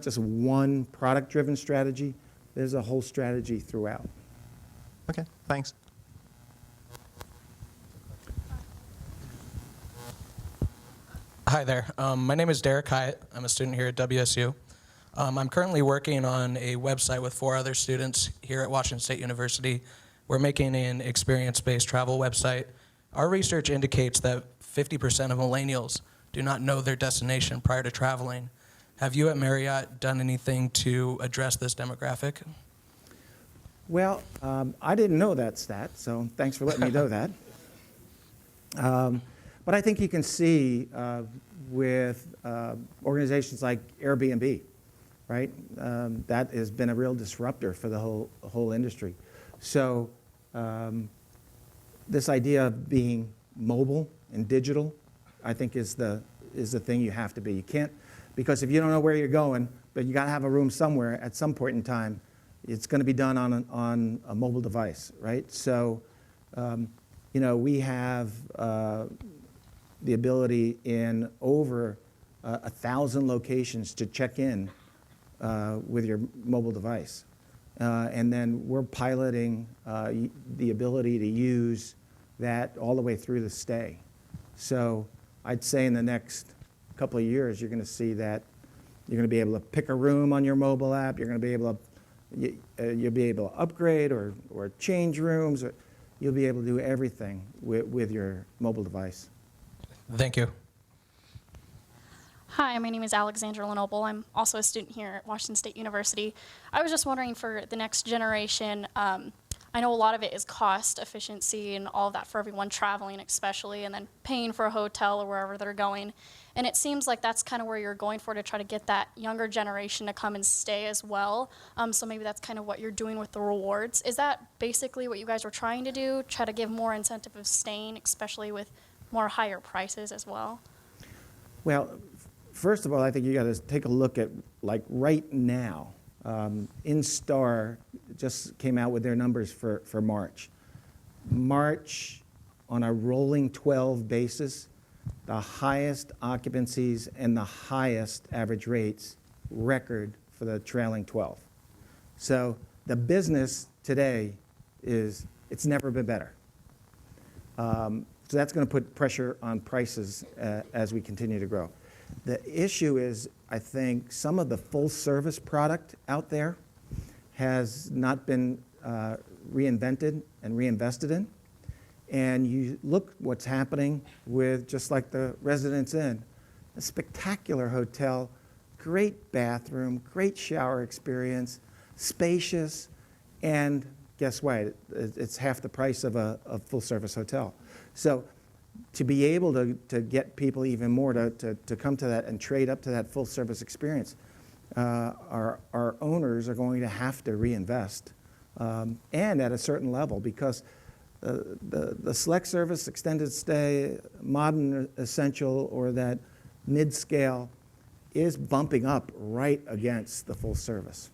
Speaker 2: just one product-driven strategy. There's a whole strategy throughout.
Speaker 8: Okay, thanks.
Speaker 9: Hi there. My name is Derek Hyatt. I'm a student here at WSU. I'm currently working on a website with 4 other students here at Washington State University. We're making an experience-based travel website. Our research indicates that 50% of millennials do not know their destination prior to traveling. Have you at Marriott done anything to address this demographic?
Speaker 2: Well, I didn't know that stat, so thanks for letting me know that. But I think you can see with organizations like Airbnb, right? That has been a real disruptor for the whole industry. So this idea of being mobile and digital, I think is the thing you have to be. You can't, because if you don't know where you're going, but you got to have a room somewhere at some point in time, it's going to be done on a mobile device, right? So, we have the ability in over 1,000 locations to check in with your mobile device. And then we're piloting the ability to use that all the way through the stay. So I'd say in the next couple of years, you're going to see that you're going to be able to pick a room on your mobile app. You're going to be able to, you'll be able to upgrade or change rooms. Or you'll be able to do everything with your mobile device.
Speaker 9: Thank you.
Speaker 10: Hi, my name is Alexandra Lenoble. I'm also a student here at Washington State University. I was just wondering for the next generation, I know a lot of it is cost efficiency and all of that for everyone traveling especially, and then paying for a hotel or wherever they're going. And it seems like that's kind of where you're going for to try to get that younger generation to come and stay as well. So maybe that's kind of what you're doing with the rewards. Is that basically what you guys were trying to do? Try to give more incentive of staying, especially with more higher prices as well?
Speaker 2: Well, First of all, I think you got to take a look at, like, right now. InStar just came out with their numbers for March. March, on a rolling 12 basis, the highest occupancies and the highest average rates record for the trailing 12. So the business today it's never been better. So that's going to put pressure on prices as we continue to grow. The issue is, I think, some of the full-service product out there has not been reinvented and reinvested in. And you look what's happening with, just like the Residence Inn, a spectacular hotel, great bathroom, great shower experience, spacious, and guess what? It's half the price of a full-service hotel. So to be able to get people even more to come to that and trade up to that full-service experience, our owners are going to have to reinvest, and at a certain level, because the select service, extended stay, modern essential, or that mid-scale is bumping up right against the full service.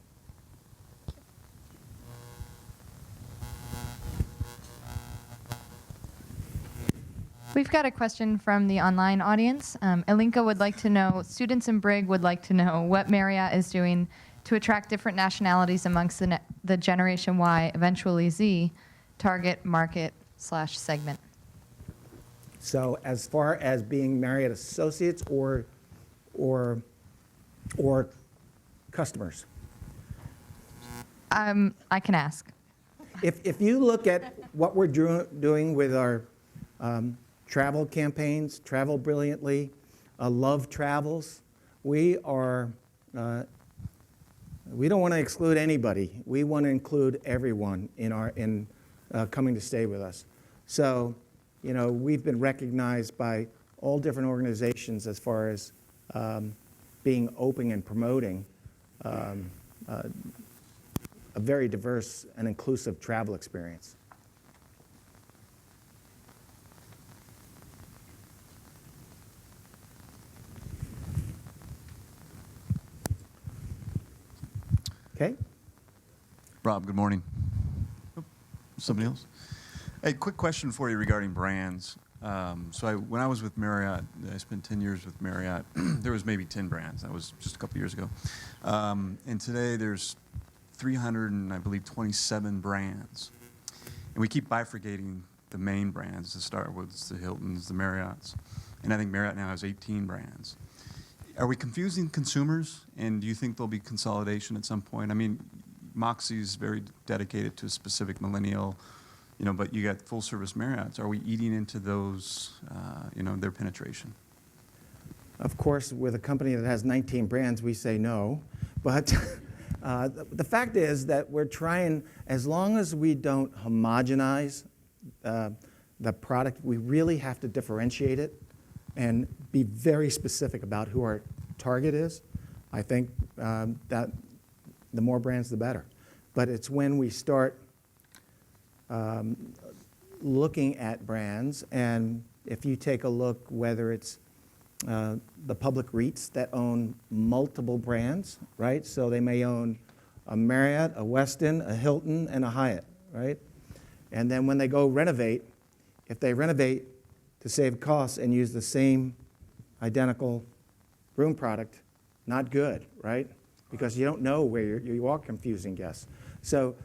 Speaker 11: We've got a question from the online audience. Elinka would like to know, students in Brig would like to know what Marriott is doing to attract different nationalities amongst the Generation Y, eventually Z, target market / segment.
Speaker 2: So as far as being Marriott associates or customers?
Speaker 11: I can ask.
Speaker 2: If you look at what we're doing with our travel campaigns, Travel Brilliantly, Love Travels, we don't want to exclude anybody. We want to include everyone in coming to stay with us. So, we've been recognized by all different organizations as far as being open and promoting a very diverse and inclusive travel experience. Okay.
Speaker 12: Rob, good morning. Somebody else? Hey, quick question for you regarding brands. When I was with Marriott, I spent 10 years with Marriott. There was maybe 10 brands. That was just a couple years ago. And today there's 327 brands. And we keep bifurcating the main brands, the Starwoods, the Hiltons, the Marriotts. And I think Marriott now has 18 brands. Are we confusing consumers? And do you think there'll be consolidation at some point? I mean, Moxie's very dedicated to a specific millennial, but you got full-service Marriotts. Are we eating into those, their penetration?
Speaker 2: Of course, with a company that has 19 brands, we say no. But the fact is that we're trying, as long as we don't homogenize the product, we really have to differentiate it and be very specific about who our target is. I think that the more brands, the better. But it's when we start looking at brands, and if you take a look, whether it's the public REITs that own multiple brands, right? So they may own a Marriott, a Westin, a Hilton, and a Hyatt, right? And then when they go renovate, if they renovate to save costs and use the same identical room product, not good, right? Because you don't know where you are confusing guests. So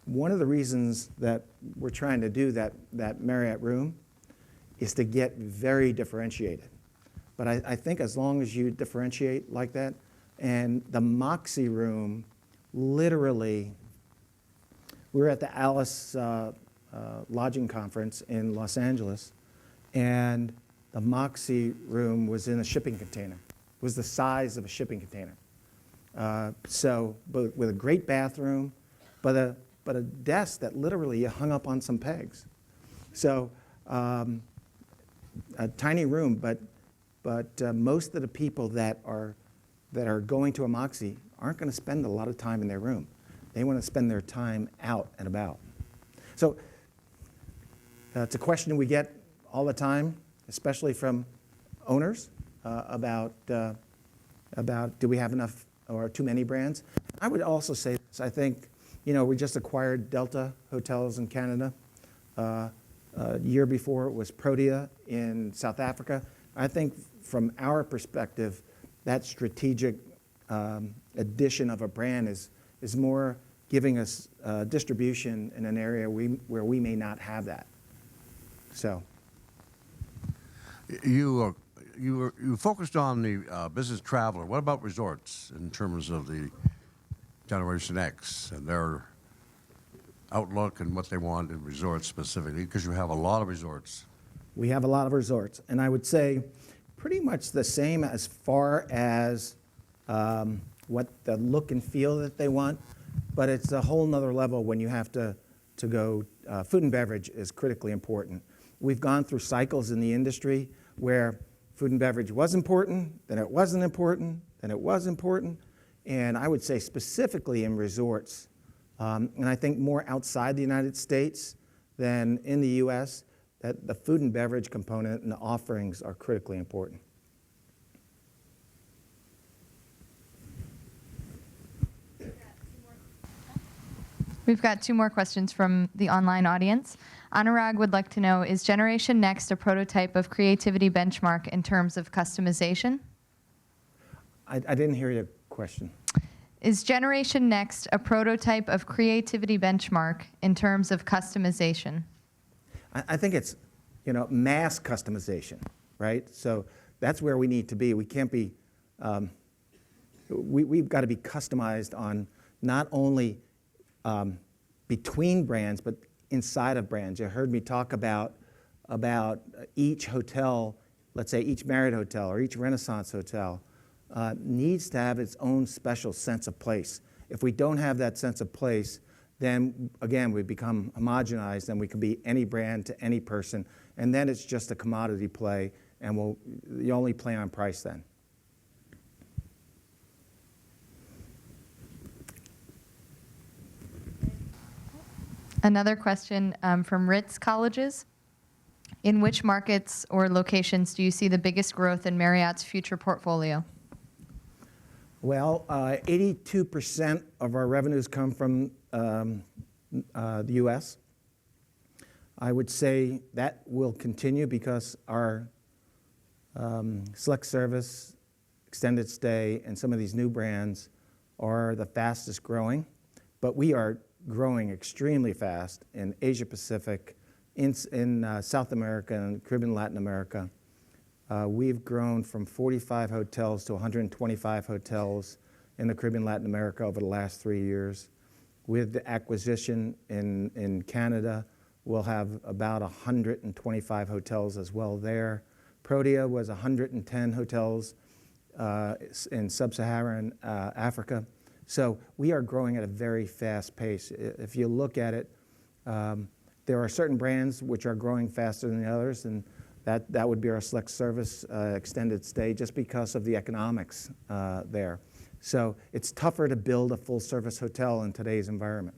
Speaker 2: one of the reasons that we're trying to do that Marriott room is to get very differentiated. But I think as long as you differentiate like that, and the Moxie room, literally, we were at the Alice Lodging Conference in Los Angeles, and the Moxie room was in a shipping container. It was the size of a shipping container. But with a great bathroom, but a desk that literally you hung up on some pegs. So a tiny room, but most of the people that are going to a Moxie aren't going to spend a lot of time in their room. They want to spend their time out and about. So it's a question we get all the time, especially from owners, about do we have enough or too many brands. I would also say this. I think, we just acquired Delta Hotels in Canada. A year before it was Protea in South Africa. I think from our perspective, that strategic addition of a brand is more giving us distribution in an area where we may not have that. So.
Speaker 7: You focused on the business traveler. What about resorts in terms of the Generation X and their outlook and what they want in resorts specifically? Because you have a lot of resorts.
Speaker 2: We have a lot of resorts, and I would say pretty much the same as far as what the look and feel that they want, but it's a whole nother level when you have to go. Food and beverage is critically important. We've gone through cycles in the industry where food and beverage was important, then it wasn't important, then it was important, and I would say specifically in resorts, and I think more outside the United States than in the U.S., that the food and beverage component and the offerings are critically important.
Speaker 11: We've got 2 more questions from the online audience. Anurag would like to know, is Generation Next a prototype of creativity benchmark in terms of customization?
Speaker 2: I didn't hear your question.
Speaker 11: Is Generation Next a prototype of creativity benchmark in terms of customization?
Speaker 2: I think it's, mass customization, right? So that's where we need to be. We can't be, we've got to be customized on not only between brands, but inside of brands. You heard me talk about each hotel, let's say each Marriott hotel or each Renaissance hotel, needs to have its own special sense of place. If we don't have that sense of place, then again, we become homogenized and we can be any brand to any person. And then it's just a commodity play, and you only play on price then.
Speaker 11: Another question from Ritz Colleges. In which markets or locations do you see the biggest growth in Marriott's future portfolio?
Speaker 2: Well, 82% of our revenues come from the U.S. I would say that will continue because our select service, extended stay, and some of these new brands are the fastest growing. But we are growing extremely fast in Asia Pacific, in South America and Caribbean, Latin America. We've grown from 45 hotels to 125 hotels in the Caribbean, Latin America over the last 3 years. With the acquisition in Canada, we'll have about 125 hotels as well there. Protea was 110 hotels in sub-Saharan Africa. So we are growing at a very fast pace. If you look at it, there are certain brands which are growing faster than the others, and that would be our select service extended stay just because of the economics there. So it's tougher to build a full service hotel in today's environment.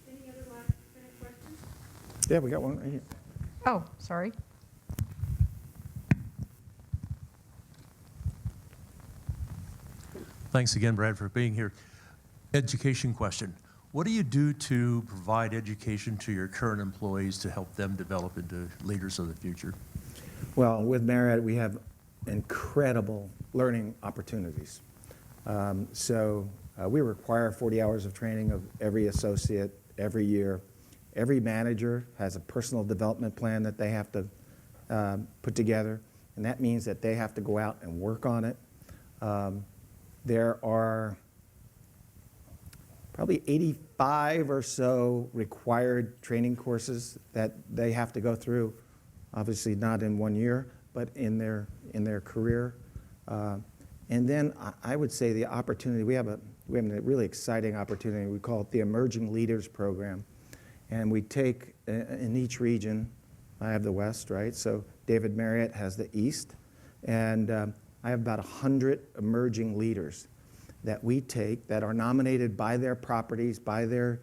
Speaker 1: Any other last minute questions?
Speaker 2: Yeah, we got one right here.
Speaker 1: Oh, sorry.
Speaker 13: Thanks again, Brad, for being here. Education question. What do you do to provide education to your current employees to help them develop into leaders of the future?
Speaker 2: Well, with Marriott, we have incredible learning opportunities. We require 40 hours of training of every associate every year. Every manager has a personal development plan that they have to put together, and that means that they have to go out and work on it. There are probably 85 or so required training courses that they have to go through, obviously not in 1 year, but in their career. And then I would say the opportunity, we have a really exciting opportunity. We call it the Emerging Leaders Program. And we take, in each region, I have the West, right? So David Marriott has the East. And I have about 100 emerging leaders that we take that are nominated by their properties, by their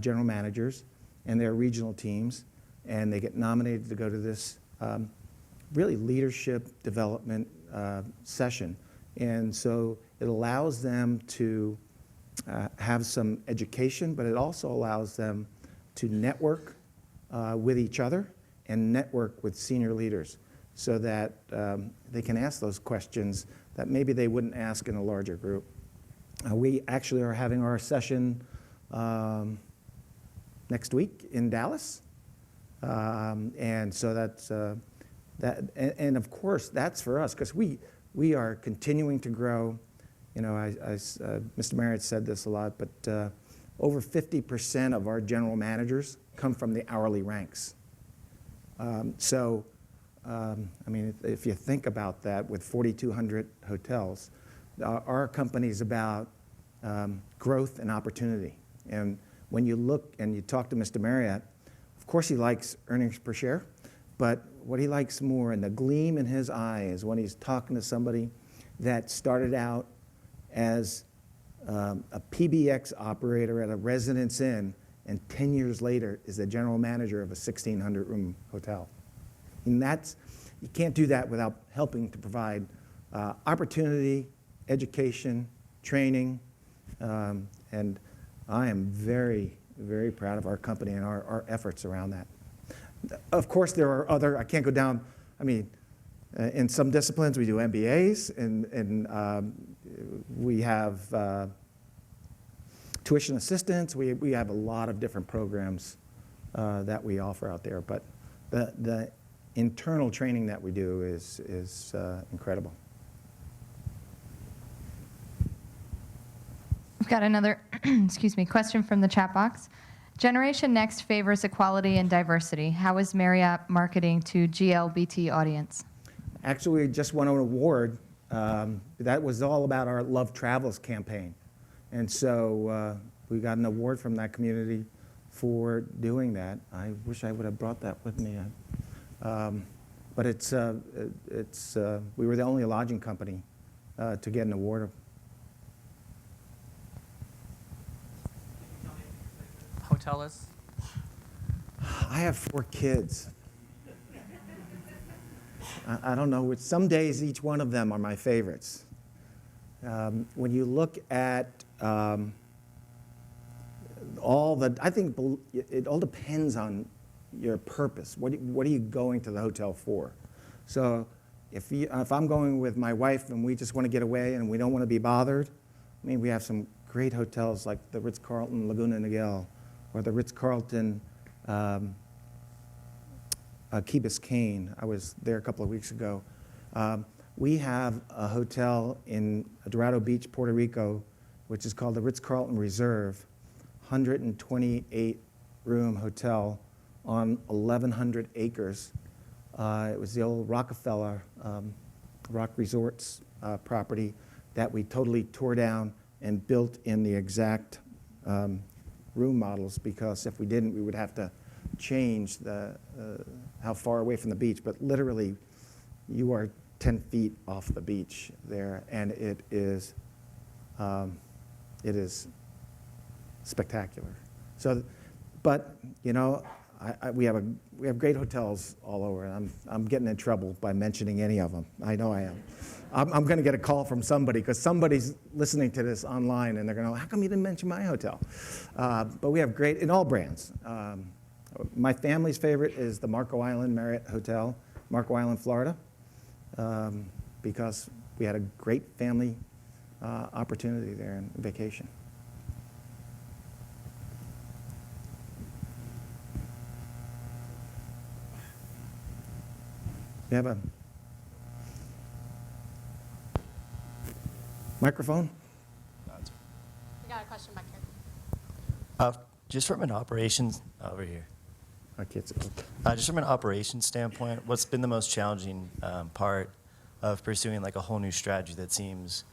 Speaker 2: general managers and their regional teams, and they get nominated to go to this really leadership development session. And so it allows them to have some education, but it also allows them to network with each other and network with senior leaders so that they can ask those questions that maybe they wouldn't ask in a larger group. We actually are having our session next week in Dallas. And so that's, and of course, that's for us, because we are continuing to grow. You know, Mr. Marriott said this a lot, but over 50% of our general managers come from the hourly ranks. I mean, if you think about that, with 4,200 hotels, our company is about growth and opportunity. And when you look and you talk to Mr. Marriott, of course he likes earnings per share, but what he likes more, and the gleam in his eye, is when he's talking to somebody that started out as a PBX operator at a Residence Inn, and 10 years later is the general manager of a 1,600-room hotel. And you can't do that without helping to provide opportunity, education, training, and I am very, very proud of our company and our efforts around that. Of course, there are other, I can't go down, I mean, in some disciplines we do MBAs, and we have tuition assistance. We have a lot of different programs that we offer out there, but the internal training that we do is incredible.
Speaker 11: We've got another excuse me, question from the chat box. Generation Next favors equality and diversity. How is Marriott marketing to GLBT audience?
Speaker 2: Actually, we just won an award. That was all about our Love Travels campaign. And so we got an award from that community for doing that. I wish I would have brought that with me. But we were the only lodging company to get an award.
Speaker 14: Hotel is?
Speaker 2: I have 4 kids. I don't know, some days each one of them are my favorites. When you look at I think it all depends on your purpose. What are you going to the hotel for? So if I'm going with my wife and we just want to get away and we don't want to be bothered, I mean, we have some great hotels like the Ritz-Carlton Laguna Niguel or the Ritz-Carlton Key Biscayne. I was there a couple of weeks ago. We have a hotel in Dorado Beach, Puerto Rico, which is called the Ritz-Carlton Reserve, 128-room hotel on 1,100 acres. It was the old Rockefeller Rock Resorts property that we totally tore down and built in the exact room models, because if we didn't, we would have to change how far away from the beach. But literally, you are 10 feet off the beach there, and it is spectacular. So, but you know, we have great hotels all over, and I'm getting in trouble by mentioning any of them. I know I am. I'm going to get a call from somebody, because somebody's listening to this online, and they're going to go, how come you didn't mention my hotel? But we have great, in all brands. My family's favorite is the Marco Island Marriott Hotel, Marco Island, Florida, because we had a great family opportunity there and vacation. You have a microphone?
Speaker 6: We got a question back here.
Speaker 15: Just from an operations over here. Just from an operations standpoint, what's been the most challenging part of pursuing like a whole new strategy that seems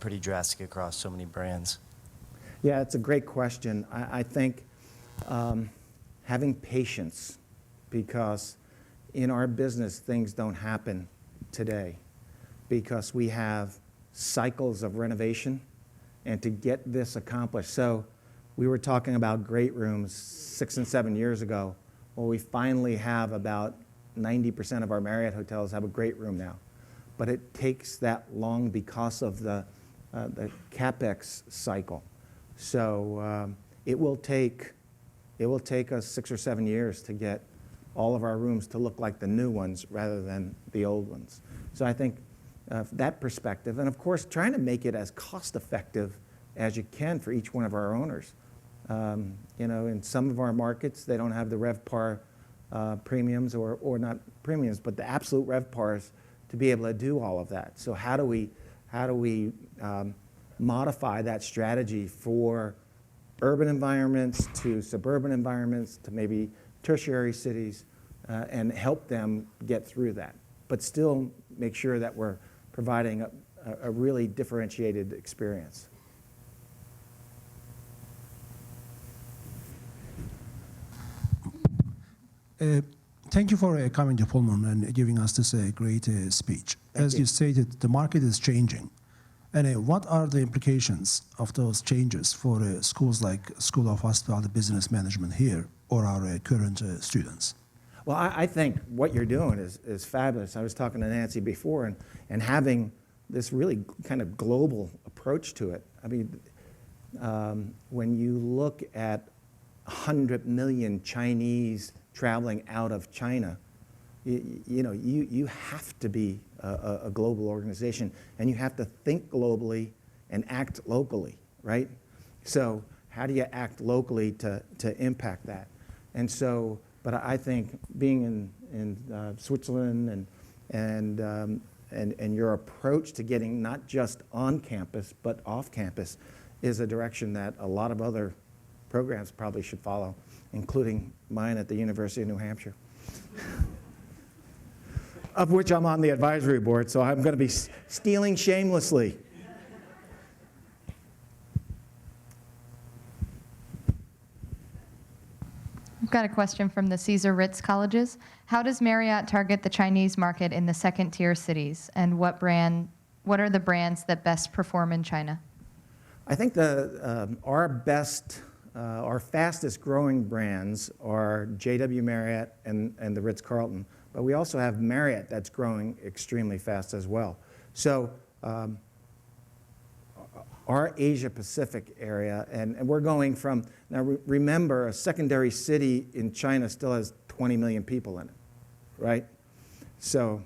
Speaker 15: pretty drastic across so many brands?
Speaker 2: Yeah, it's a great question. I think having patience, because in our business things don't happen today. because we have cycles of renovation and to get this accomplished. So we were talking about great rooms 6 and 7 years ago. Well, we finally have about 90% of our Marriott hotels have a great room now. But it takes that long because of the CapEx cycle. So it will take us 6 or 7 years to get all of our rooms to look like the new ones rather than the old ones. So I think that perspective, and of course trying to make it as cost effective as you can for each one of our owners. You know, in some of our markets, they don't have the RevPAR premiums or not premiums, but the absolute RevPARs to be able to do all of that. So how do we modify that strategy for urban environments to suburban environments to maybe tertiary cities and help them get through that, but still make sure that we're providing a really differentiated experience.
Speaker 16: Thank you for coming to Pullman and giving us this great speech. As you stated, the market is changing. And what are the implications of those changes for schools like School of Hospitality Business Management here or our current students?
Speaker 2: Well, I think what you're doing is fabulous. I was talking to Nancy before, and having this really kind of global approach to it. I mean, when you look at 100 million Chinese traveling out of China, you have to be a global organization, and you have to think globally and act locally, right? So how do you act locally to impact that? And so, but I think being in Switzerland and your approach to getting not just on campus but off campus is a direction that a lot of other programs probably should follow, including mine at the University of New Hampshire, of which I'm on the advisory board, so I'm going to be stealing shamelessly.
Speaker 11: I've got a question from the Caesar Ritz colleges. How does Marriott target the Chinese market in the second-tier cities, and what are the brands that best perform in China?
Speaker 2: I think our fastest growing brands are JW Marriott and the Ritz-Carlton, but we also have Marriott that's growing extremely fast as well. So our Asia Pacific area, and we're going from, now remember, a secondary city in China still has 20 million people in it, right? So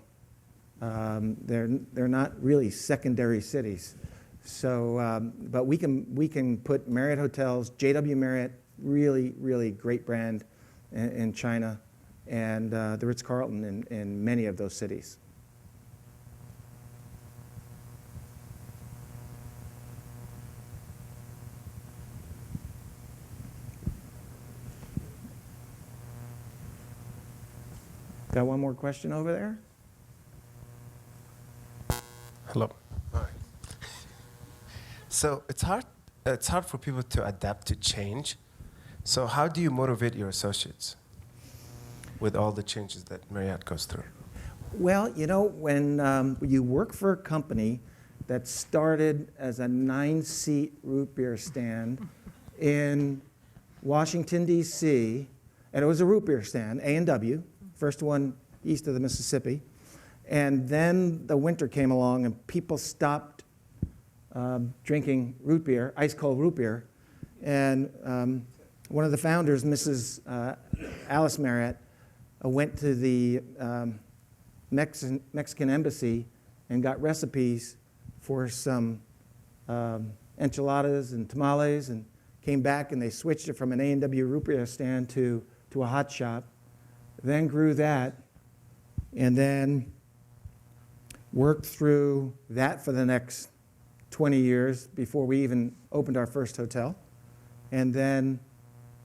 Speaker 2: they're not really secondary cities. So, but we can put Marriott hotels, JW Marriott, really, really great brand in China, and the Ritz-Carlton in many of those cities. Got one more question over there?
Speaker 17: Hello. All right. So it's hard for people to adapt to change. So how do you motivate your associates with all the changes that Marriott goes through?
Speaker 2: Well, you know, when you work for a company that started as a 9-seat root beer stand in Washington, D.C., and it was a root beer stand, A&W, first one east of the Mississippi, and then the winter came along and people stopped drinking root beer, ice-cold root beer, and one of the founders, Mrs. Alice Marriott, went to the Mexican embassy and got recipes for some enchiladas and tamales, and came back and they switched it from an A&W root beer stand to a hot shop, then grew that, and then worked through that for the next 20 years before we even opened our first hotel, and then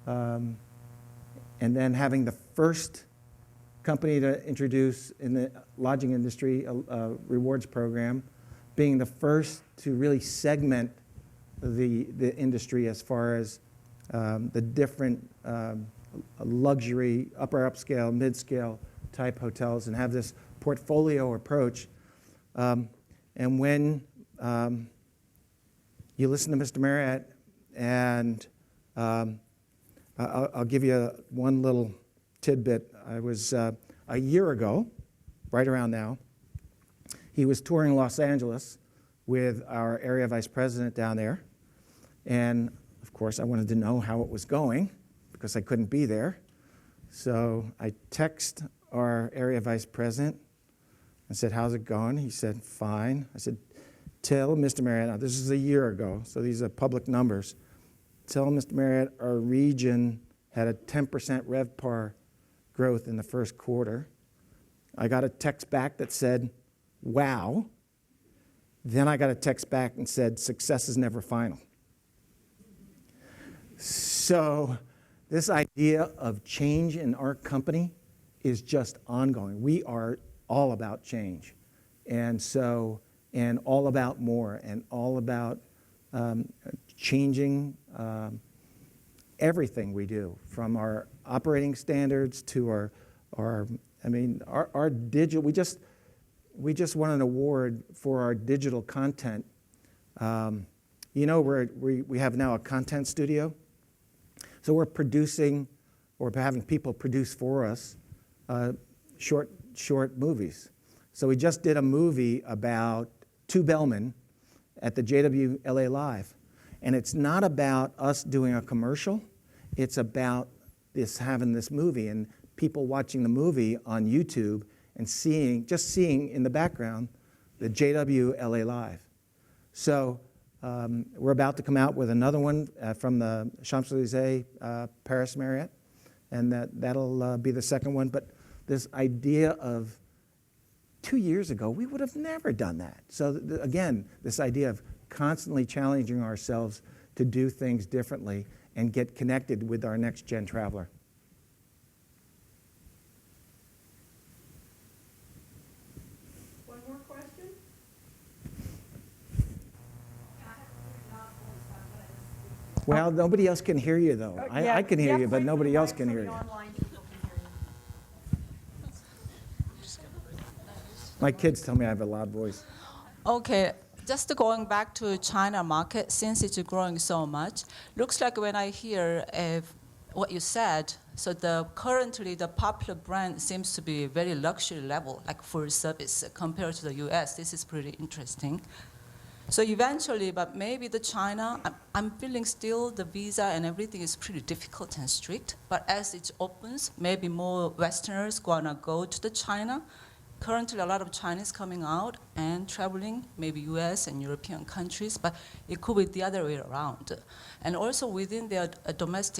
Speaker 2: having the first company to introduce in the lodging industry a rewards program, being the first to really segment the industry as far as the different luxury, upper upscale, mid-scale type hotels, and have this portfolio approach. And when you listen to Mr. Marriott, and I'll give you one little tidbit. I was a year ago, right around now, he was touring Los Angeles with our area vice president down there. And of course, I wanted to know how it was going because I couldn't be there. So I text our area vice president and said, how's it going? He said, fine. I said, tell Mr. Marriott, now this is a year ago, so these are public numbers. Tell Mr. Marriott our region had a 10% RevPAR growth in the first quarter. I got a text back that said, wow. Then I got a text back and said, success is never final. So this idea of change in our company is just ongoing. We are all about change. And all about more, and all about changing everything we do, from our operating standards to our digital. We just won an award for our digital content. We have now a content studio. So we're producing, or having people produce for us, short movies. So we just did a movie about two bellmen at the JW LA Live. And it's not about us doing a commercial. It's about having this movie and people watching the movie on YouTube and just seeing in the background the JW LA Live. So we're about to come out with another one from the Champs-Élysées Paris Marriott, and that'll be the second one. But this idea of 2 years ago, we would have never done that. So again, this idea of constantly challenging ourselves to do things differently and get connected with our next gen traveler.
Speaker 1: One more question?
Speaker 2: Well, nobody else can hear you, though. I can hear you, but nobody else can hear you. My kids tell me I have a loud voice.
Speaker 14: Okay, just going back to China market, since it's growing so much, looks like when I hear what you said, so currently the popular brand seems to be very luxury level, like full service compared to the US. This is pretty interesting. So eventually, but maybe the China, I'm feeling still the visa and everything is pretty difficult and strict, but as it opens, maybe more Westerners gonna go to the China. Currently, a lot of Chinese coming out and traveling, maybe US and European countries, but it could be the other way around. And also within their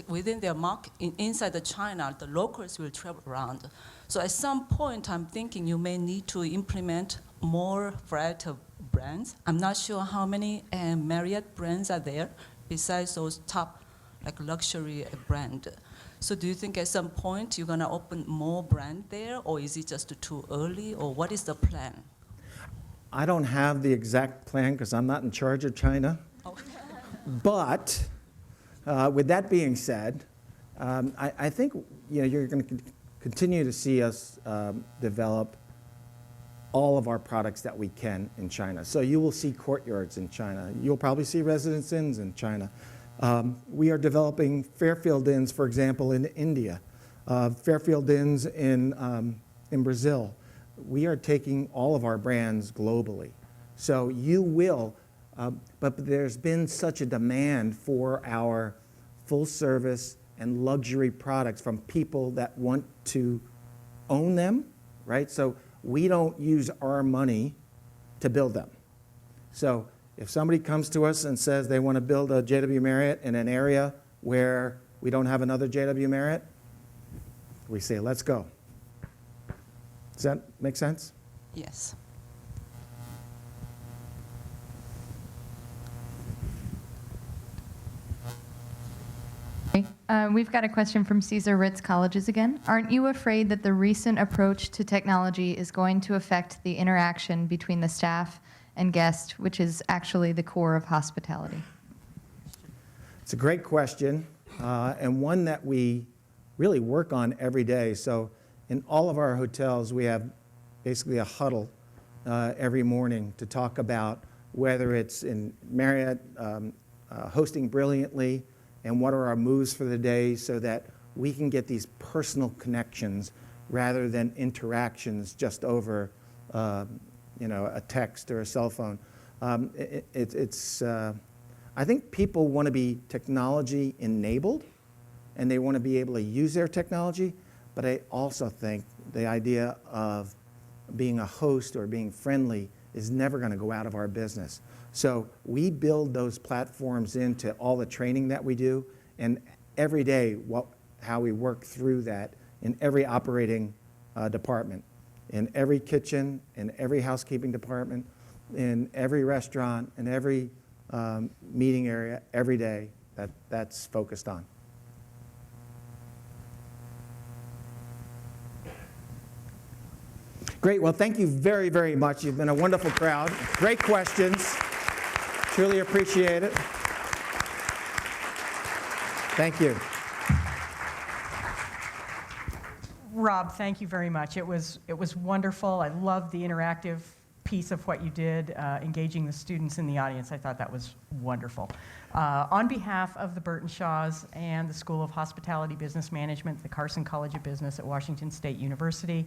Speaker 14: within their market, inside the China, the locals will travel around. So at some point, I'm thinking you may need to implement more variety of brands. I'm not sure how many Marriott brands are there besides those top, like luxury brand. So do you think at some point you're gonna open more brand there, or is it just too early, or what is the plan?
Speaker 2: I don't have the exact plan because I'm not in charge of China. Oh. But with that being said, I think you're going to continue to see us develop all of our products that we can in China. So you will see Courtyards in China. You'll probably see Residence Inns in China. We are developing Fairfield Inns, for example, in India, Fairfield Inns in Brazil. We are taking all of our brands globally. So you will, but there's been such a demand for our full service and luxury products from people that want to own them, right? So we don't use our money to build them. So if somebody comes to us and says they want to build a JW Marriott in an area where we don't have another JW Marriott, we say, let's go. Does that make sense?
Speaker 14: Yes.
Speaker 11: We've got a question from Cesar Ritz Colleges again. Aren't you afraid that the recent approach to technology is going to affect the interaction between the staff and guest, which is actually the core of hospitality?
Speaker 2: It's a great question, and one that we really work on every day. So in all of our hotels, we have basically a huddle every morning to talk about whether it's in Marriott hosting brilliantly and what are our moves for the day so that we can get these personal connections rather than interactions just over a text or a cell phone. I think people want to be technology enabled and they want to be able to use their technology, but I also think the idea of being a host or being friendly is never going to go out of our business. So we build those platforms into all the training that we do, and every day how we work through that in every operating department, in every kitchen, in every housekeeping department, in every restaurant, in every meeting area, every day, that's focused on. Great, well, thank you very, very much. You've been a wonderful crowd. Great questions. Truly appreciate it. Thank you.
Speaker 1: Rob, thank you very much. It was wonderful. I loved the interactive piece of what you did, engaging the students in the audience. I thought that was wonderful. On behalf of the Burton Shaws and the School of Hospitality Business Management, the Carson College of Business at Washington State University,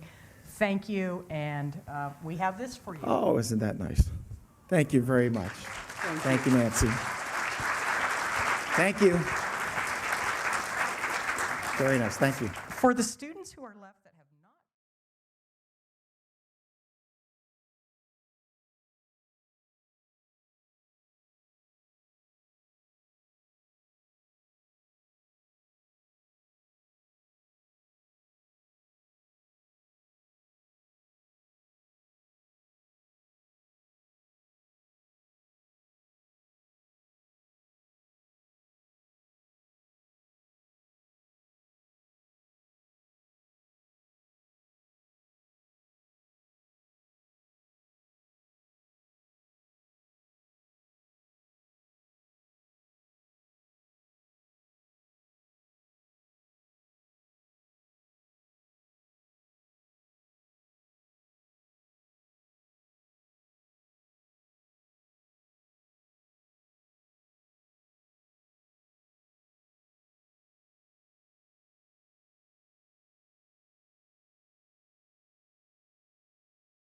Speaker 1: thank you, and we have this for you.
Speaker 2: Oh, isn't that nice? Thank you very much. Thank you, Nancy. Thank you. Very nice, thank you.
Speaker 1: For the students who are left